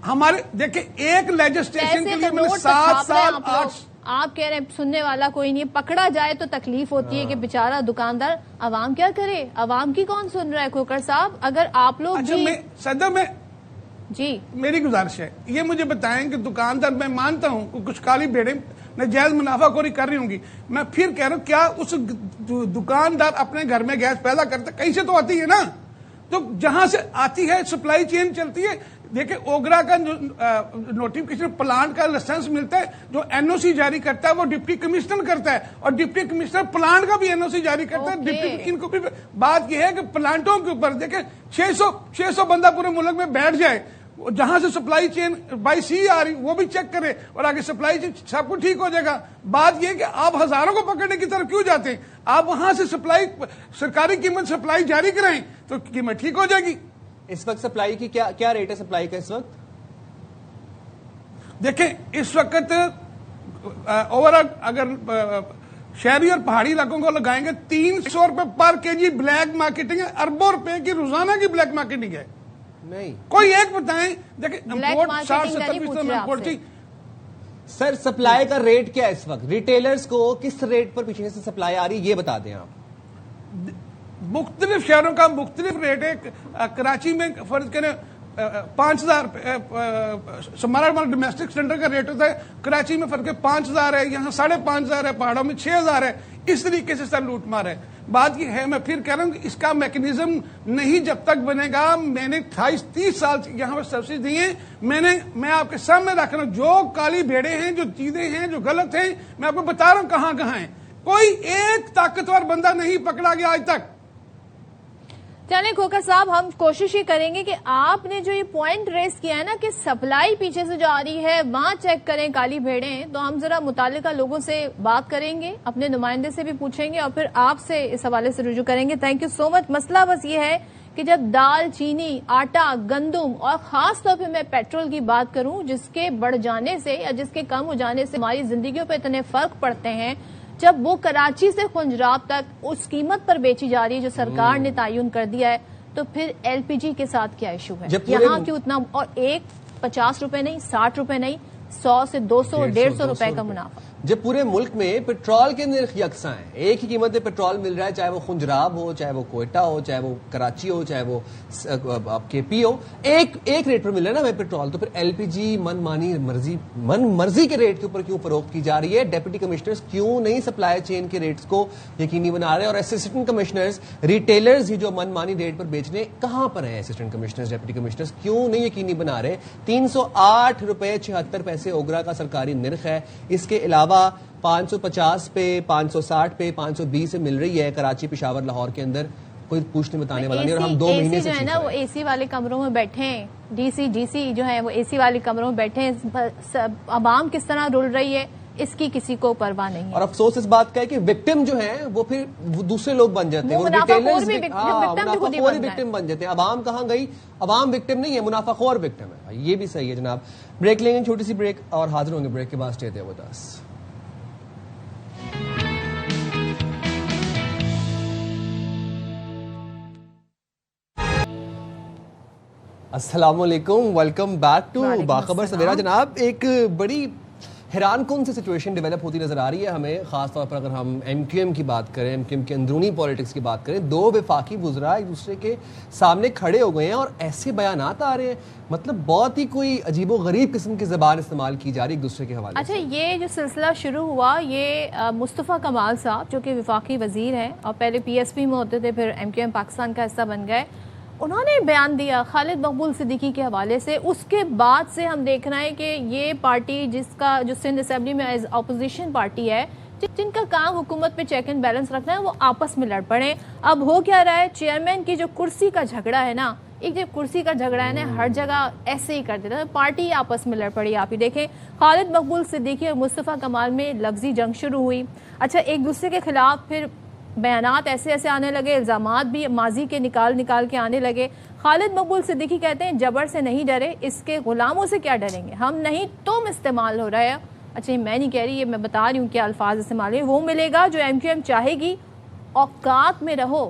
ہمارے دیکھیں ایک لیجسلیشن کے لیے میں نے 7 سال آپ کہہ رہے ہیں سننے والا کوئی نہیں, پکڑا جائے تو تکلیف ہوتی ہے کہ بیچارہ دکاندار, عوام کیا کرے, عوام کی کون سن رہا ہے کھوکھر صاحب؟ اگر آپ لوگ صدر میں جی میری گزارش ہے, یہ مجھے بتائیں کہ دکاندار, میں مانتا ہوں کہ کچھ کالی بھیڑیں ناجائز منافع خوری کر رہی ہوں گی, میں پھر کہہ رہا ہوں کیا اس دکاندار اپنے گھر میں گیس پیدا کرتا, کہیں سے تو آتی ہے نا, تو جہاں سے آتی ہے سپلائی چین چلتی ہے. دیکھیں اوگرا کا نوٹیفکیشن پلانٹ کا لائسنس ملتا ہے, جو این او سی جاری کرتا ہے وہ ڈپٹی کمشنر کرتا ہے, اور ڈپٹی کمشنر پلانٹ کا بھی این او سی جاری کرتا ہے. ڈپٹی ان کو بھی بات یہ ہے کہ پلانٹوں کے اوپر دیکھیں 600 بندہ پورے ملک میں بیٹھ جائے, جہاں سے سپلائی چین بائی سی آ رہی وہ بھی چیک کرے, اور آگے سپلائی چین سب کو ٹھیک ہو جائے گا. بات یہ کہ آپ ہزاروں کو پکڑنے کی طرف کیوں جاتے ہیں؟ آپ وہاں سے سپلائی سرکاری قیمت سپلائی جاری کرائیں تو قیمت ٹھیک ہو جائے گی. اس وقت سپلائی کی کیا ریٹ ہے سپلائی کا اس وقت؟ دیکھیں اس وقت اوور اگر شہری اور پہاڑی علاقوں کو لگائیں گے 300 روپے پر کے جی بلیک مارکیٹنگ ہے, اربوں روپے کی روزانہ کی بلیک مارکیٹنگ ہے. نہیں کوئی ایک بتائیں. دیکھیں امپورٹ 60-70% امپورٹ تھی. سر سپلائی کا ریٹ کیا ہے اس وقت؟ ریٹیلرز کو کس ریٹ پر پیچھے سے سپلائی آ رہی ہے یہ بتا دیں آپ. مختلف شہروں کا مختلف ریٹ ہے. کراچی میں فرض کریں 5000 ہمارا ڈومیسٹک سلنڈر کا ریٹ ہوتا ہے, کراچی میں فرق 5000 ہے, یہاں 5500 ہے, پہاڑوں میں 6000 ہے. اس طریقے سے سر لوٹ مار ہے. بات یہ ہے, میں پھر کہہ رہا ہوں کہ اس کا میکنزم نہیں جب تک بنے گا. میں نے 28-30 سال یہاں پر سبسڈی دی ہیں, میں آپ کے سامنے رکھ رہا ہوں جو کالی بھیڑیں ہیں, جو چیزیں ہیں جو غلط ہیں, میں آپ کو بتا رہا ہوں کہاں کہاں ہیں. کوئی ایک طاقتور بندہ نہیں پکڑا گیا آج تک. چلیں کھوکھر صاحب, ہم کوشش ہی کریں گے کہ آپ نے جو یہ پوائنٹ ریز کیا ہے نا کہ سپلائی پیچھے سے جو آ رہی ہے وہاں چیک کریں کالی بھیڑیں, تو ہم ذرا متعلقہ لوگوں سے بات کریں گے, اپنے نمائندے سے بھی پوچھیں گے اور پھر آپ سے اس حوالے سے رجوع کریں گے. تھینک یو سو مچ. مسئلہ بس یہ ہے کہ جب دال, چینی, آٹا, گندم اور خاص طور پہ میں پیٹرول کی بات کروں جس کے بڑھ جانے سے یا جس کے کم ہو جانے سے ہماری زندگیوں پہ اتنے فرق پڑتے ہیں, جب وہ کراچی سے خنجراب تک اس قیمت پر بیچی جا رہی ہے جو سرکار نے تعین کر دیا ہے, تو پھر ایل پی جی کے ساتھ کیا ایشو ہے؟ یہاں کیوں اتنا, اور ایک 50 روپے نہیں, 60 روپے نہیں, 100 سے 200 150 روپے کا منافع. جب پورے ملک میں پیٹرول کے نرخ یکساں ہیں, ایک ہی قیمت پہ پیٹرول مل رہا ہے, چاہے وہ خنجراب ہو, چاہے وہ کوئٹہ ہو, چاہے وہ کراچی ہو, چاہے وہ آپ کے پی ہو, ایک ریٹ پر مل رہا ہے نا ہمیں پیٹرول, تو پھر ایل پی جی من مرضی کے ریٹ کے اوپر کیوں فروخت کی جا رہی ہے؟ ڈیپٹی کمشنرز کیوں نہیں سپلائی چین کے ریٹس کو یقینی بنا رہے, اور اسسٹنٹ کمشنرز ریٹیلرز ہی جو من مانی ریٹ پر بیچ رہے ہیں کہاں پر ہیں؟ اسسٹنٹ کمشنرز, ڈیپٹی کمشنرز کیوں نہیں یقینی بنا رہے؟ 308 روپے 76 پیسے اوگرا کا سرکاری نرخ ہے. اس کے علاوہ 550 پہ, 560 پہ, 520 سے مل رہی ہے کراچی, پشاور, لاہور کے اندر. کوئی پوچھنے بتانے والا نہیں, اور ہم 2 مہینے سے جو ہے نا وہ اے سی والے کمروں میں بیٹھے ہیں, ڈی سی جو ہے وہ اے سی والے کمروں میں بیٹھے ہیں. عوام کس طرح رول رہی ہے اس کی کسی کو پرواہ نہیں ہے. اور افسوس اس بات کا ہے کہ وکٹم جو ہیں وہ پھر دوسرے لوگ بن جاتے ہیں, وہ ریٹیلرز وکٹم بن جاتے ہیں. عوام کہاں گئی؟ عوام وکٹم نہیں ہے, منافع خور وکٹم ہے. یہ بھی صحیح ہے جناب. بریک لیں گے, چھوٹی سی بریک, اور حاضر ہوں گے بریک کے بعد. Stay there with us. السلام علیکم, ویلکم بیک ٹو باخبر سویرا. جناب ایک بڑی حیران کن سی سچویشن ڈیولپ ہوتی نظر آ رہی ہے ہمیں, خاص طور پر اگر ہم ایم کیو ایم کی بات کریں, ایم کیو ایم کے اندرونی پالیٹکس کی بات کریں. 2 وفاقی وزراء ایک دوسرے کے سامنے کھڑے ہو گئے ہیں اور ایسے بیانات آ رہے ہیں, مطلب بہت ہی کوئی عجیب و غریب قسم کی زبان استعمال کی جا رہی ایک دوسرے کے حوالے سے. اچھا, یہ جو سلسلہ شروع ہوا یہ مصطفیٰ کمال صاحب جو کہ وفاقی وزیر ہیں اور پہلے پی ایس پی میں ہوتے تھے, پھر ایم کیو ایم پاکستان کا حصہ بن گئے, انہوں نے بیان دیا خالد مقبول صدیقی کے حوالے سے. اس کے بعد سے ہم دیکھ رہے ہیں کہ یہ پارٹی جو سندھ اسمبلی میں ایز اپوزیشن پارٹی ہے, جن کا کام حکومت پہ چیک اینڈ بیلنس رکھنا ہے, وہ آپس میں لڑ پڑے. اب ہو کیا رہا ہے, چیئرمین کی جو کرسی کا جھگڑا ہے نا, ایک جب کرسی کا جھگڑا ہے نا ہر جگہ ایسے ہی کر دیتا ہے, پارٹی آپس میں لڑ پڑی. آپ ہی دیکھیں خالد مقبول صدیقی اور مصطفیٰ کمال میں لفظی جنگ شروع ہوئی. اچھا, ایک دوسرے کے خلاف پھر بیانات ایسے آنے لگے, الزامات بھی ماضی کے نکال کے آنے لگے. خالد مقبول صدیقی کہتے ہیں جبر سے نہیں ڈرے, اس کے غلاموں سے کیا ڈریں گے, ہم نہیں تم استعمال ہو رہا ہے. اچھا, یہ میں نہیں کہہ رہی, یہ میں بتا رہی ہوں کیا الفاظ استعمال ہے. وہ ملے گا جو ایم کیو ایم چاہے گی, اوقات میں رہو,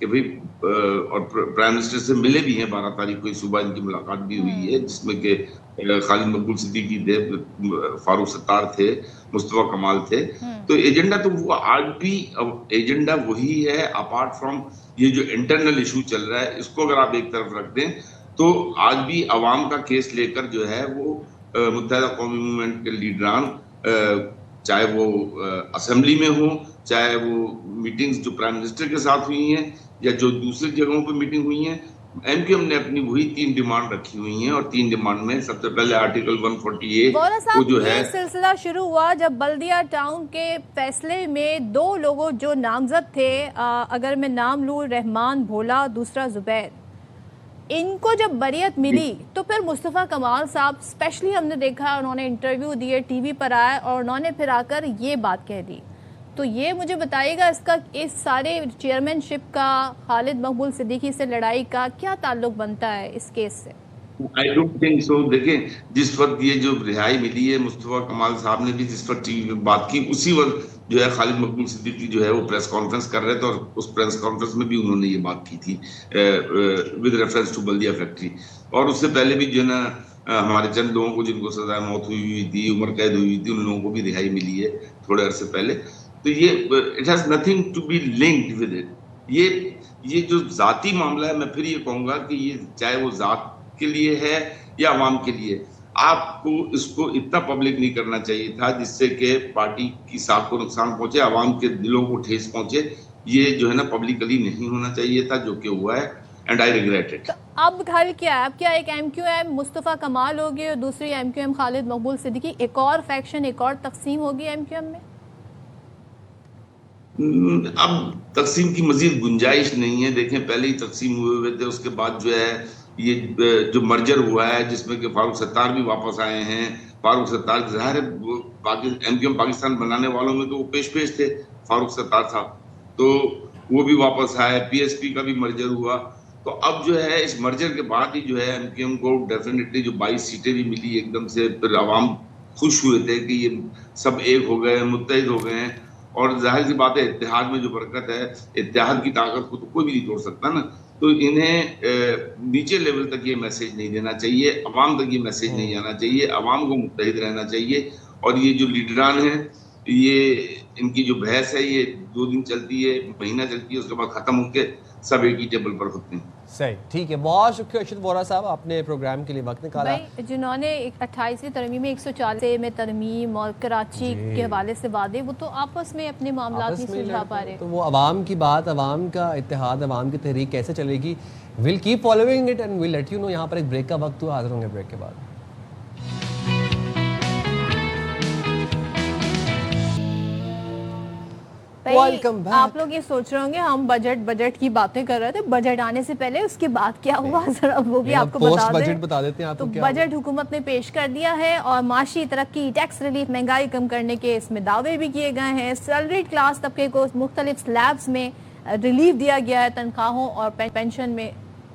کہ بھئی اور پرائم منسٹر سے ملے بھی ہیں 12 تاریخ کو صبح ان کی ملاقات بھی ہوئی ہے جس میں کہ خالد مقبول صدیقی تھے, فاروق ستار تھے, مصطفیٰ کمال تھے. تو ایجنڈا تو وہ آج بھی ایجنڈا وہی ہے, اپارٹ فرام یہ جو انٹرنل ایشو چل رہا ہے اس کو اگر آپ ایک طرف رکھ دیں تو آج بھی عوام کا کیس لے کر جو ہے وہ متحدہ قومی موومنٹ کے لیڈران چاہے وہ اسمبلی میں ہوں, چاہے وہ میٹنگز جو پرائم منسٹر کے ساتھ ہوئی ہیں یا جو دوسری جگہوں پہ میٹنگ ہوئی ہیں, ایم کیو ایم نے اپنی وہی 3 ڈیمانڈ رکھی ہوئی ہیں اور 3 ڈیمانڈ میں سب سے پہلے آرٹیکل 148 وہ جو ہے سلسلہ شروع ہوا جب بلدیہ ٹاؤن کے فیصلے میں 2 لوگوں جو نامزد تھے, اگر میں نام لوں رحمان بھولا, دوسرا زبیر, ان کو جب بریت ملی تو پھر مصطفیٰ کمال صاحب اسپیشلی ہم نے دیکھا انہوں نے انٹرویو دیے, ٹی وی پر آئے اور انہوں نے پھر آ کر یہ بات کہہ دی. تو یہ مجھے بتائیے گا اس کا اس سارے چیئرمین شپ کا خالد مقبول صدیقی سے لڑائی کا کیا تعلق بنتا ہے اس کیس سے؟ I don't think so. دیکھیں جس وقت یہ جو رہائی ملی ہے مصطفیٰ کمال صاحب نے بھی جس وقت ٹی وی میں بات کی اسی وقت جو ہے خالد مقبول صدیقی جو ہے وہ پریس کانفرنس کر رہے تھے اور اس پریس کانفرنس میں بھی انہوں نے یہ بات کی تھی ود ریفرنس ٹو بلدیہ فیکٹری. اور اس سے پہلے بھی جو ہے نا ہمارے چند لوگوں کو جن کو سزائے موت ہوئی تھی, عمر قید ہوئی تھی, ان لوگوں کو بھی رہائی ملی ہے تھوڑے عرصے پہلے. تو یہ it has nothing to be linked with it. یہ جو ذاتی معاملہ ہے, میں پھر یہ کہوں گا کہ یہ چاہے وہ ذات کے لیے ہے یا عوام کے لیے, آپ کو اس کو اتنا پبلک نہیں کرنا چاہیے تھا جس سے کہ پارٹی کی ساکھ کو نقصان پہنچے, عوام کے دلوں کو ٹھیس پہنچے. یہ جو ہے نا پبلکلی نہیں ہونا چاہیے تھا جو کہ ہوا ہے, اینڈ آئی ریگریٹ اٹ. اب حل کیا ہے؟ اب کیا ایک ایم کیو ایم مصطفیٰ کمال ہوگی اور دوسری ایم کیو ایم خالد مقبول صدیقی, ایک اور فیکشن, ایک اور تقسیم ہوگی ایم کیو ایم میں؟ اب تقسیم کی مزید گنجائش نہیں ہے. دیکھیں پہلے ہی تقسیم ہوئے تھے, اس کے بعد جو ہے یہ جو مرجر ہوا ہے جس میں کہ فاروق ستار بھی واپس آئے ہیں. فاروق ستار ظاہر ہے ایم کیو ایم پاکستان بنانے والوں میں تو وہ پیش تھے, فاروق ستار صاحب, تو وہ بھی واپس آئے. پی ایس پی کا بھی مرجر ہوا. تو اب جو ہے اس مرجر کے بعد ہی جو ہے ایم کیو ایم کو ڈیفینیٹلی جو 22 سیٹیں بھی ملی ایک دم سے, پھر عوام خوش ہوئے تھے کہ یہ سب ایک ہو گئے, متحد ہو گئے ہیں. اور ظاہر سی بات ہے اتحاد میں جو برکت ہے, اتحاد کی طاقت کو تو کوئی بھی نہیں توڑ سکتا نا. تو انہیں نیچے لیول تک یہ میسج نہیں دینا چاہیے, عوام تک یہ میسج نہیں جانا چاہیے, عوام کو متحد رہنا چاہیے. اور یہ جو لیڈران ہیں یہ ان کی جو بحث ہے یہ 2 دن چلتی ہے, مہینہ چلتی ہے, اس کے بعد ختم ہو کے سب ایک ہی ٹیبل پر ہوتے ہیں. صحیح, ٹھیک ہے. بہت شکریہ ارشد وورا صاحب, آپ نے پروگرام کے لیے وقت نکالا. بھائی جنہوں نے 28ویں ترمیم میں 140 میں ترمیم اور کراچی کے حوالے سے وعدے, وہ تو آپس میں اپنے معاملات نہیں سلجھا پا رہے. تو وہ عوام کی بات, عوام کا اتحاد, عوام کی تحریک کیسے چلے گی؟ We'll keep following it and we'll let you know. یہاں پر ایک بریک کا وقت ہوا, حاضر ہوں گے بریک کے بعد. آپ لوگ یہ سوچ رہے ہوں گے ہم بجٹ کی باتیں کر رہے تھے, بجٹ آنے سے پہلے اس کے بعد کیا ہوا ذرا وہ بھی آپ کو بتا دیں. تو بجٹ حکومت نے پیش کر دیا ہے اور معاشی ترقی, ٹیکس ریلیف, مہنگائی کم کرنے کے اس میں دعوے بھی کیے گئے ہیں. سیلریڈ کلاس طبقے کو مختلف سلیبز میں ریلیف دیا گیا ہے, تنخواہوں اور پینشن میں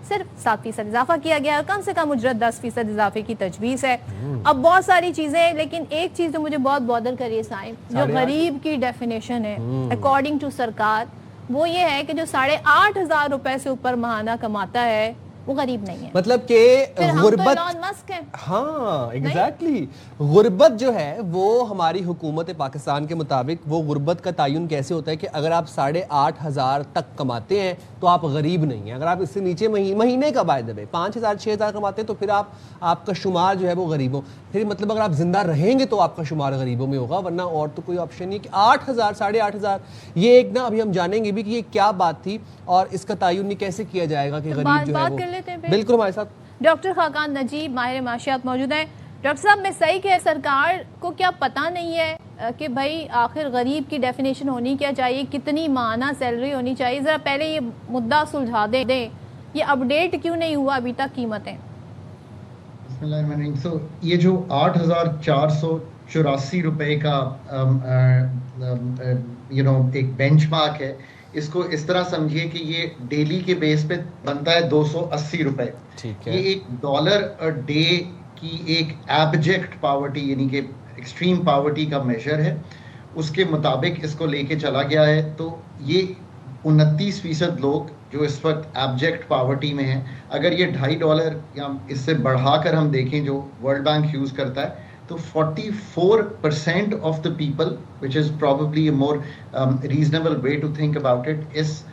صرف 7% اضافہ کیا گیا ہے, کم سے کم اجرت 10% اضافے کی تجویز ہے. اب بہت ساری چیزیں, لیکن ایک چیز جو مجھے بہت بادر کری ہے سائم, جو غریب کی ڈیفینیشن ہے اکارڈنگ ٹو سرکار, وہ یہ ہے کہ جو 8,500 روپے سے اوپر ماہانہ کماتا ہے وہ غریب نہیں ہے. مطلب کہ غربت, ہاں ایگزیکٹلی, غربت جو ہے وہ ہماری حکومت پاکستان کے مطابق وہ غربت کا تعین کیسے ہوتا ہے کہ اگر آپ 8,500 تک کماتے ہیں تو آپ غریب نہیں ہیں. اگر آپ اس سے نیچے مہینے کا باعث ہے 5,000 6,000 کماتے ہیں تو پھر آپ کا شمار جو ہے وہ غریبوں, پھر مطلب اگر آپ زندہ رہیں گے تو آپ کا شمار غریبوں میں ہوگا, ورنہ اور تو کوئی آپشن نہیں. کہ 8,000 8,500 یہ ایک نا, ابھی ہم جانیں گے بھی کہ یہ کیا بات تھی اور اس کا تعین کیسے کیا جائے گا کہ غریب جو ہے وہ. بالکل ہمارے ساتھ ڈاکٹر خاقان نجیب ماہر معاشیات موجود ہیں. ڈاکٹر صاحب میں صحیح کہ سرکار کو کیا پتہ نہیں ہے کہ بھائی آخر غریب کی ڈیفینیشن ہونی کیا چاہیے, کتنی ماہانہ سیلری ہونی چاہیے؟ ذرا پہلے یہ مدعا سلجھا دیں, یہ اپڈیٹ کیوں نہیں ہوا ابھی تک قیمتیں؟ بسم اللہ الرحمن الرحیم. سو یہ جو 8,484 روپے کا ایک بینچ مارک ہے, اس کو اس طرح سمجھیے کہ یہ ڈیلی کے بیس پہ بنتا ہے 280 روپے. یہ $1 ڈے کی ایک ایبجیکٹ پاورٹی یعنی کہ ایکسٹریم پاورٹی کا میجر ہے, اس کے مطابق اس کو لے کے چلا گیا ہے. تو یہ 29% لوگ جو اس وقت ایبجیکٹ پاورٹی میں ہیں. اگر یہ $2.5 یا اس سے بڑھا کر ہم دیکھیں جو ورلڈ بینک یوز کرتا ہے, تو 44% of the people, which is probably a more reasonable way to think about it, اس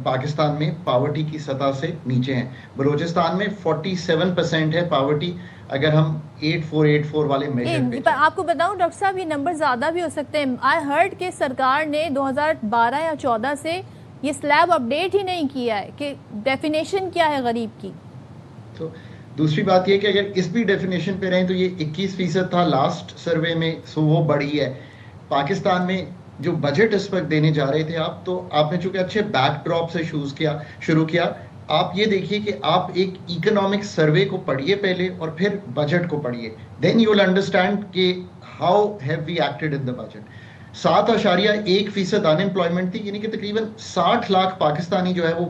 پاکستان میں پاورٹی کی سطح سے نیچے ہیں. بلوچستان میں 47% ہے پاورٹی, اگر ہم 8484 والے میجر پہ. آپ کو بتاؤں ڈاکٹر صاحب, یہ نمبر زیادہ بھی ہو سکتے ہیں. آئی ہرڈ کہ سرکار نے 2012 یا 14 سے یہ سلیب اپڈیٹ ہی نہیں کیا ہے کہ ڈیفینیشن کیا ہے غریب کی. تو دوسری بات یہ کہ اگر اس بھی ڈیفینیشن پہ رہیں تو یہ 21% تھا لاسٹ سروے میں, سو وہ بڑھی ہے. پاکستان میں جو بجٹ اس وقت دینے جا رہے تھے آپ, تو آپ نے چونکہ اچھے بیک ڈراپ سے شروع کیا, آپ یہ دیکھیے کہ آپ ایک اکنامک سروے کو پڑھیے پہلے اور پھر بجٹ کو پڑھیے, دین یو ول انڈرسٹینڈ کہ how have we acted in the budget. 7.1% in employment تھی, یعنی کہ تقریباً 60 لاکھ پاکستانی جو ہے وہ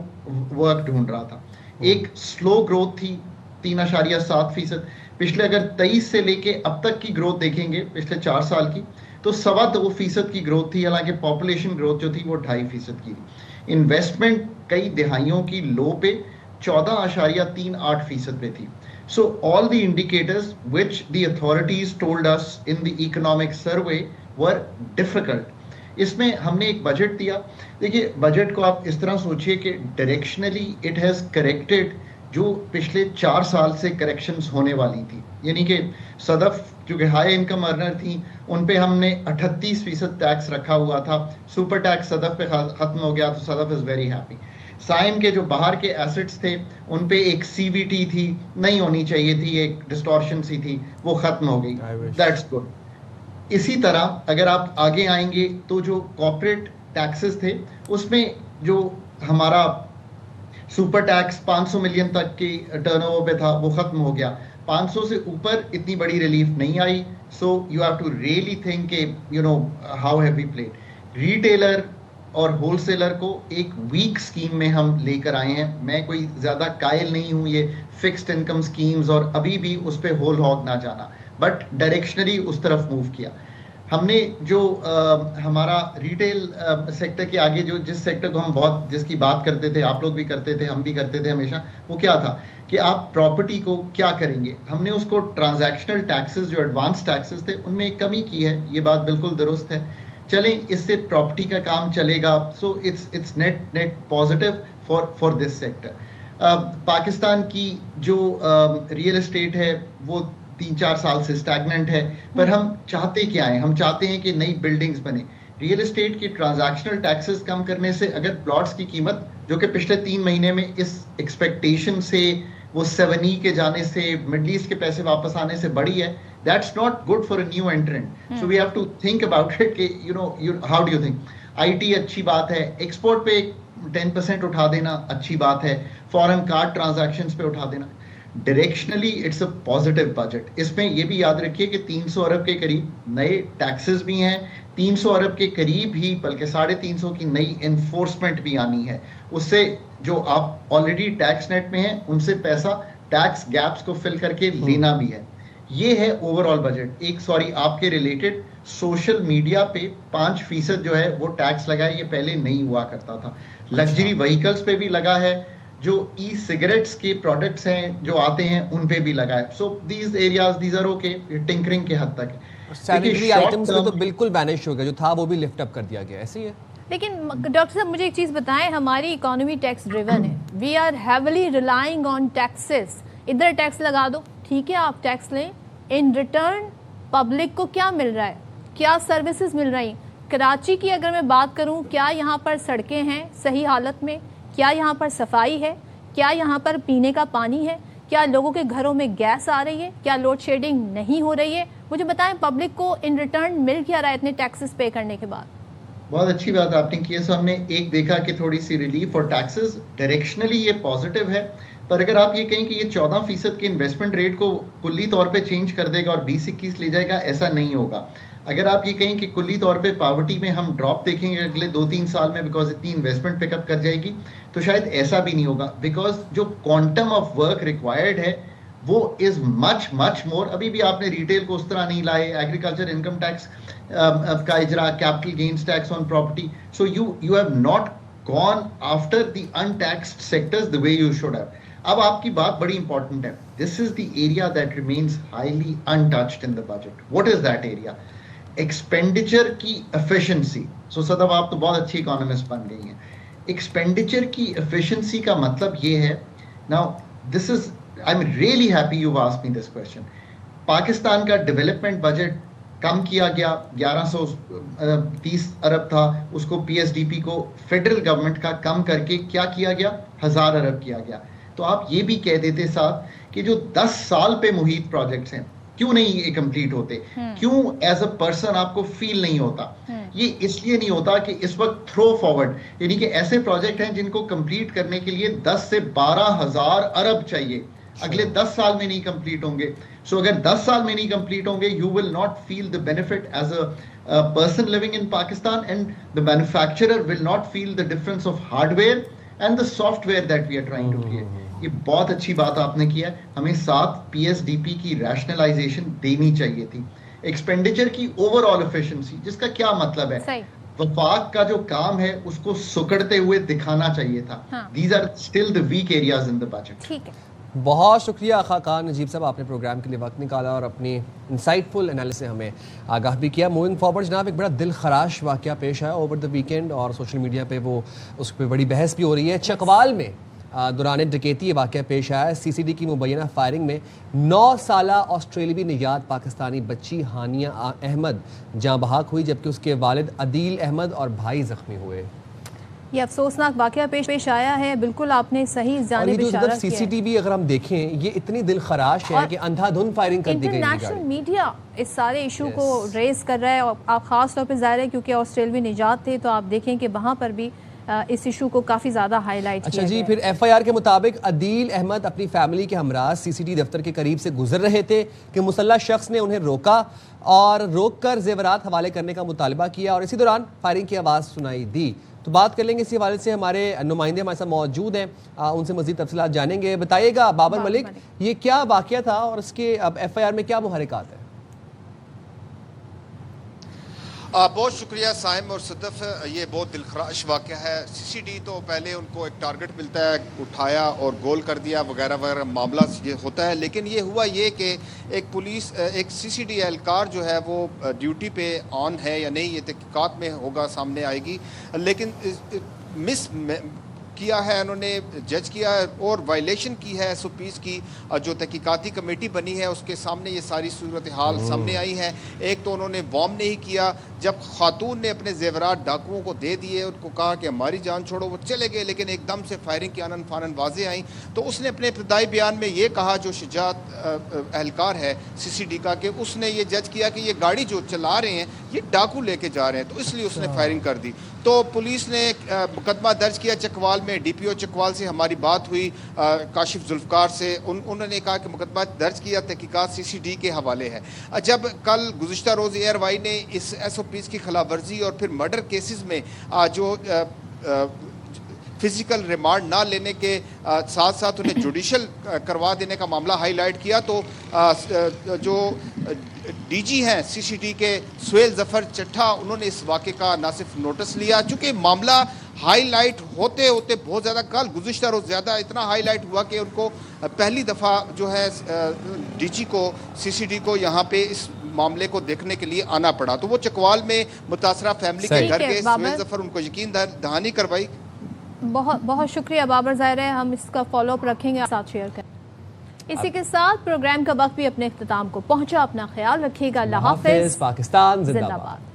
ورک ڈھونڈ رہا تھا. ایک سلو گروتھ تھی 3.7%. پچھلے اگر 23 سے لے کے اب تک کی گروتھ دیکھیں گے پچھلے 4 سال کی, تو 2.25% کی گروتھ تھی, حالانکہ پاپولیشن گروتھ جو تھی وہ 2.5% کی تھی. انویسٹمنٹ کئی دہائیوں کی لو پہ 14.38% پہ تھی. So all the indicators which the authorities told us in the economic survey were difficult. اس میں ہم نے ایک بجٹ دیا. دیکھیے بجٹ کو آپ اس طرح سوچئے کہ ڈائریکشنلی اٹ ہیز کریکٹڈ جو پچھلے 4 سال سے کریکشنز ہونے والی تھی. یعنی کہ صدف چونکہ ہائی انکم ارنر تھیں, ان پہ ہم نے 38% ٹیکس رکھا ہوا تھا. سپر ٹیکس صدف پہ ختم ہو گیا, تو صدف از ویری ہیپی. سائم کے جو باہر کے ایسٹس تھے ان پہ ایک سی وی ٹی تھی, نہیں ہونی چاہیے تھی, ایک ڈسٹورشن سی تھی, وہ ختم ہو گئی. That's good. اسی طرح اگر آپ آگے آئیں گے تو جو کارپوریٹ ٹیکسز تھے اس میں جو ہمارا سپر ٹیکس 500 ملین تک کی ٹرن اوور پہ تھا وہ ختم ہو گیا. 500 سے اوپر اتنی بڑی ریلیف نہیں آئی. So you have to really think کہ you know how have we played. Retailer اور ہول سیلر کو ایک ویک سکیم میں ہم لے کر آئے ہیں. میں کوئی زیادہ قائل نہیں ہوں یہ فکسڈ انکم سکیمز, اور ابھی بھی اس پہ ہول ہاگ نہ جانا, بٹ ڈائریکشنلی اس طرف موو کیا. ہم نے جو ہمارا ریٹیل سیکٹر کے آگے جو جس سیکٹر کو ہم بہت جس کی بات کرتے تھے, آپ لوگ بھی کرتے تھے, ہم بھی کرتے تھے ہمیشہ, وہ کیا تھا کہ آپ پراپرٹی کو کیا کریں گے. ہم نے اس کو ٹرانزیکشنل ٹیکسز جو ایڈوانس ٹیکسز تھے ان میں ایک کمی کی ہے, یہ بات بالکل درست ہے. چلیں اس سے پراپرٹی کا کام چلے گا. So it's net positive for this sector. Pakistan کی جو ریئل اسٹیٹ ہے وہ 3-4 سال سے اسٹیگننٹ ہے, پر ہم چاہتے کیا ہیں, ہم چاہتے ہیں کہ نئی بلڈنگز بنے. ریئل اسٹیٹ کی ٹرانزیکشنل ٹیکسز کم کرنے سے اگر پلاٹس کی قیمت جو کہ پچھلے 3 مہینے میں اس ایکسپیکٹیشن سے وہ 7E کے جانے سے, مڈل ایسٹ کے پیسے واپس آنے سے بڑی ہے, that's not good for a new entrant. So we have to think about it کہ how do you think. IT اچھی بات ہے, ایکسپورٹ پہ 10% اٹھا دینا اچھی بات ہے, فورن کارڈ ٹرانزیکشنز پہ اٹھا دینا. Directionally it's a positive budget. اس میں یہ بھی یاد رکھیے کہ 300 ارب کے قریب نئے ٹیکسز بھی ہیں, 300 ارب کے قریب ہی بلکہ 350 کی نئی انفورسمنٹ بھی آنی ہے. اس سے جو آپ آلریڈی ٹیکس نیٹ میں ہیں ان سے پیسہ ٹیکس گیپس کو فل کر کے لینا بھی ہے. یہ ہے اوور آل بجٹ. ایک آپ کے ریلیٹڈ سوشل میڈیا پہ 5% جو ہے وہ ٹیکس لگا ہے, یہ پہلے نہیں ہوا کرتا تھا. لگژری وہیکلز پہ بھی لگا ہے, جو ای سگریٹس کے پروڈکٹس ہیں جو آتے ہیں ان پہ بھی لگا ہے. So these areas these are okay, tinkering کے حد تک. سینیٹری آئٹمز کو تو بالکل بینش ہو گیا, جو تھا وہ بھی لفٹ اپ کر دیا گیا, ایسے ہی ہے. لیکن ڈاکٹر صاحب مجھے ایک چیز بتائیں, ہماری اکانومی ٹیکس ڈریون ہے, we are heavily relying on taxes. ادھر ٹیکس لگا دو, ٹھیک ہے آپ ٹیکس لیں, ان ریٹرن پبلک کو کیا مل رہا ہے, کیا سروسز مل رہی. کراچی کی اگر میں بات کروں, کیا یہاں پر سڑکیں ہیں صحیح حالت میں, کیا یہاں پر صفائی ہے, کیا یہاں پر پینے کا پانی ہے, کیا لوگوں کے گھروں میں گیس آ رہی ہے, کیا لوڈ شیڈنگ نہیں ہو رہی ہے. مجھے بتائیں پبلک کو ان ریٹرن مل کیا رہا ہے اتنے ٹیکسز پے کرنے کے بعد. بہت اچھی بات آپ نے کی ہے. سو ہم نے ایک دیکھا کہ تھوڑی سی ریلیف اور ٹیکسز ڈائریکشنلی یہ پازیٹیو ہے, پر اگر آپ یہ کہیں کہ یہ 14% کے انویسٹمنٹ ریٹ کو کلی طور پہ چینج کر دے گا اور 20-21 لے جائے گا, ایسا نہیں ہوگا. اگر آپ یہ کہیں کہ کلی طور پہ پاورٹی میں ہم ڈراپ دیکھیں گے اگلے 2-3 سال میں بیکاز اتنی انویسٹمنٹ پک اپ کر جائے گی, تو شاید ایسا بھی نہیں ہوگا, بیکاز جو کوانٹم آف ورک ریکوائرڈ ہے وہ از مچ مور. ابھی بھی آپ نے ریٹیل کو اس طرح نہیں لائے, ایگریکلچر انکم ٹیکس کا اجرا, capital gains tax on property. So you have not gone after the untaxed sectors the way you should have. اب آپ کی بات بڑی امپورٹنٹ ہے. This is the area that remains highly untouched in the budget. What is that area? Expenditure کی efficiency. So صدف آپ تو بہت اچھی economist بن گئی ہیں. Expenditure کی efficiency کا مطلب یہ ہے. Now this is, I'm really happy you've asked me this question. Pakistan کا ڈیولپمنٹ بجٹ کم کیا گیا, 1130 ارب تھا, اس کو پی ایس ڈی پی کو فیڈرل گورنمنٹ کا کم کر کے کیا کیا گیا, 1000 ارب کیا گیا. تو آپ یہ بھی کہہ دیتے ساتھ کہ جو 10 سال پہ محیط پروجیکٹس ہیں کیوں نہیں یہ کمپلیٹ ہوتے, کیوں ایز اے پرسن آپ کو فیل نہیں ہوتا؟ یہ اس لیے نہیں ہوتا کہ اس وقت تھرو فارورڈ, یعنی کہ ایسے پروجیکٹ ہیں جن کو کمپلیٹ کرنے کے لیے 10 سے 12,000 ارب چاہیے, اگلے 10 سال میں نہیں کمپلیٹ ہوں گے. سو اگر 10 سال میں نہیں کمپلیٹ ہوں گے, you will not feel the benefit as a person living in Pakistan, and the manufacturer will not feel the difference of hardware and the software that we are trying to create. یہ بہت اچھی بات آپ نے کیا ہے. ہمیں ساتھ پی ایس ڈی پی کی ریشنلائزیشن دینی چاہیے تھی. ایکسپینڈیچر کی اوور آل ایفیشنسی, جس کا کیا مطلب ہے, وفاق کا جو کام ہے اس کو سکڑتے ہوئے دکھانا چاہیے تھا. These are still the weak areas in the budget. ٹھیک ہے, بہت شکریہ خاقان نجیب صاحب, آپ نے پروگرام کے لیے وقت نکالا اور اپنی انسائٹ فل انالیسس سے ہمیں آگاہ بھی کیا. موونگ فارورڈ جناب, ایک بڑا دل خراش واقعہ پیش آیا اوور دا ویکینڈ اور سوشل میڈیا پہ وہ اس پہ بڑی بحث بھی ہو رہی ہے. چکوال میں دوران ڈکیتی یہ واقعہ پیش آیا ہے. سی سی ڈی کی مبینہ فائرنگ میں 9 سالہ آسٹریلوی نژاد پاکستانی بچی ہانیہ احمد جاں بحق ہوئی, جبکہ اس کے والد عدیل احمد اور بھائی زخمی ہوئے. یہ افسوسناک واقعہ پیش آیا ہے. بالکل آپ نے صحیح جانب اشارہ کیا. سی سی ٹی وی اگر ہم دیکھیں یہ اتنی دل خراش ہے کہ اندھا دھند فائرنگ کر دی گئی. انٹرنیشنل میڈیا اس سارے ایشو کو ریز کر رہا ہے, اور آپ خاص طور پہ ظاہر ہے کیونکہ آسٹریلوی نژاد تھے, تو آپ دیکھیں کہ وہاں پر بھی اس ایشو کو کافی زیادہ ہائی لائٹ کیا. اچھا جی, پھر ایف آئی آر کے مطابق عدیل احمد اپنی فیملی کے ہمراہ سی سی ٹی دفتر کے قریب سے گزر رہے تھے کہ مسلح شخص نے انہیں روکا اور روک کر زیورات حوالے کرنے کا مطالبہ کیا, اور اسی دوران فائرنگ کی آواز سنائی دی. تو بات کر لیں گے اسی حوالے سے, ہمارے نمائندے ہمارے ساتھ موجود ہیں, ان سے مزید تفصیلات جانیں گے. بتائیے گا بابر ملک, یہ کیا واقعہ تھا اور اس کے اب ایف آئی آر میں کیا محرکات ہیں؟ بہت شکریہ سائم اور صدف. یہ بہت دلخراش واقعہ ہے. سی سی ڈی تو پہلے ان کو ایک ٹارگٹ ملتا ہے, اٹھایا اور گول کر دیا وغیرہ وغیرہ معاملہ یہ ہوتا ہے, لیکن یہ ہوا یہ کہ ایک سی سی ڈی اہلکار جو ہے وہ ڈیوٹی پہ آن ہے یا نہیں, یہ تحقیقات میں ہوگا, سامنے آئے گی. لیکن مس کیا ہے انہوں نے, جج کیا اور وائلیشن کی ہے ایس او پیز کی. جو تحقیقاتی کمیٹی بنی ہے اس کے سامنے یہ ساری صورتحال سامنے آئی ہے. ایک تو انہوں نے وارم نہیں کیا, جب خاتون نے اپنے زیورات ڈاکوؤں کو دے دیے, ان کو کہا کہ ہماری جان چھوڑو, وہ چلے گئے, لیکن ایک دم سے فائرنگ کی آنن فانن واضح آئیں. تو اس نے اپنے ابتدائی بیان میں یہ کہا, جو شجاعت اہلکار ہے سی سی ڈی کا, کہ اس نے یہ جج کیا کہ یہ گاڑی جو چلا رہے ہیں یہ ڈاکو لے کے جا رہے ہیں, تو اس لیے اس نے فائرنگ کر دی. تو پولیس نے مقدمہ درج کیا چکوال میں. ڈی پی او چکوال سے ہماری بات ہوئی, کاشف ذوالفقار سے, انہوں نے کہا کہ مقدمہ درج کیا, تحقیقات سی سی ڈی کے حوالے ہے. جب کل گزشتہ روز ایئر وائی نے اس ایس او پیز کی خلاف ورزی اور پھر مرڈر کیسز میں جو فزیکل ریمانڈ نہ لینے کے ساتھ ساتھ انہیں جوڈیشل کروا دینے کا معاملہ ہائی لائٹ کیا, تو جو ڈی جی ہیں سی سی ڈی کے سہیل ظفر چٹھا, انہوں نے اس واقعے کا نہ صرف نوٹس لیا, چونکہ معاملہ ہائی لائٹ ہوتے ہوتے بہت زیادہ, کل گزشتہ روز زیادہ اتنا ہائی لائٹ ہوا کہ ان کو پہلی دفعہ جو ہے ڈی جی کو سی سی ڈی کو یہاں پہ اس معاملے کو دیکھنے کے لیے آنا پڑا. تو وہ چکوال میں متاثرہ فیملی کے گھر گئے, سہیل ظفر ان کو یقین دہانی کروائی. بہت بہت شکریہ بابر. ظاہر ہے ہم اس کا فالو اپ رکھیں گے, ساتھ شیئر کریں. اسی کے ساتھ پروگرام کا وقت بھی اپنے اختتام کو پہنچا. اپنا خیال رکھیے گا. اللہ حافظ. پاکستان زندہ باد.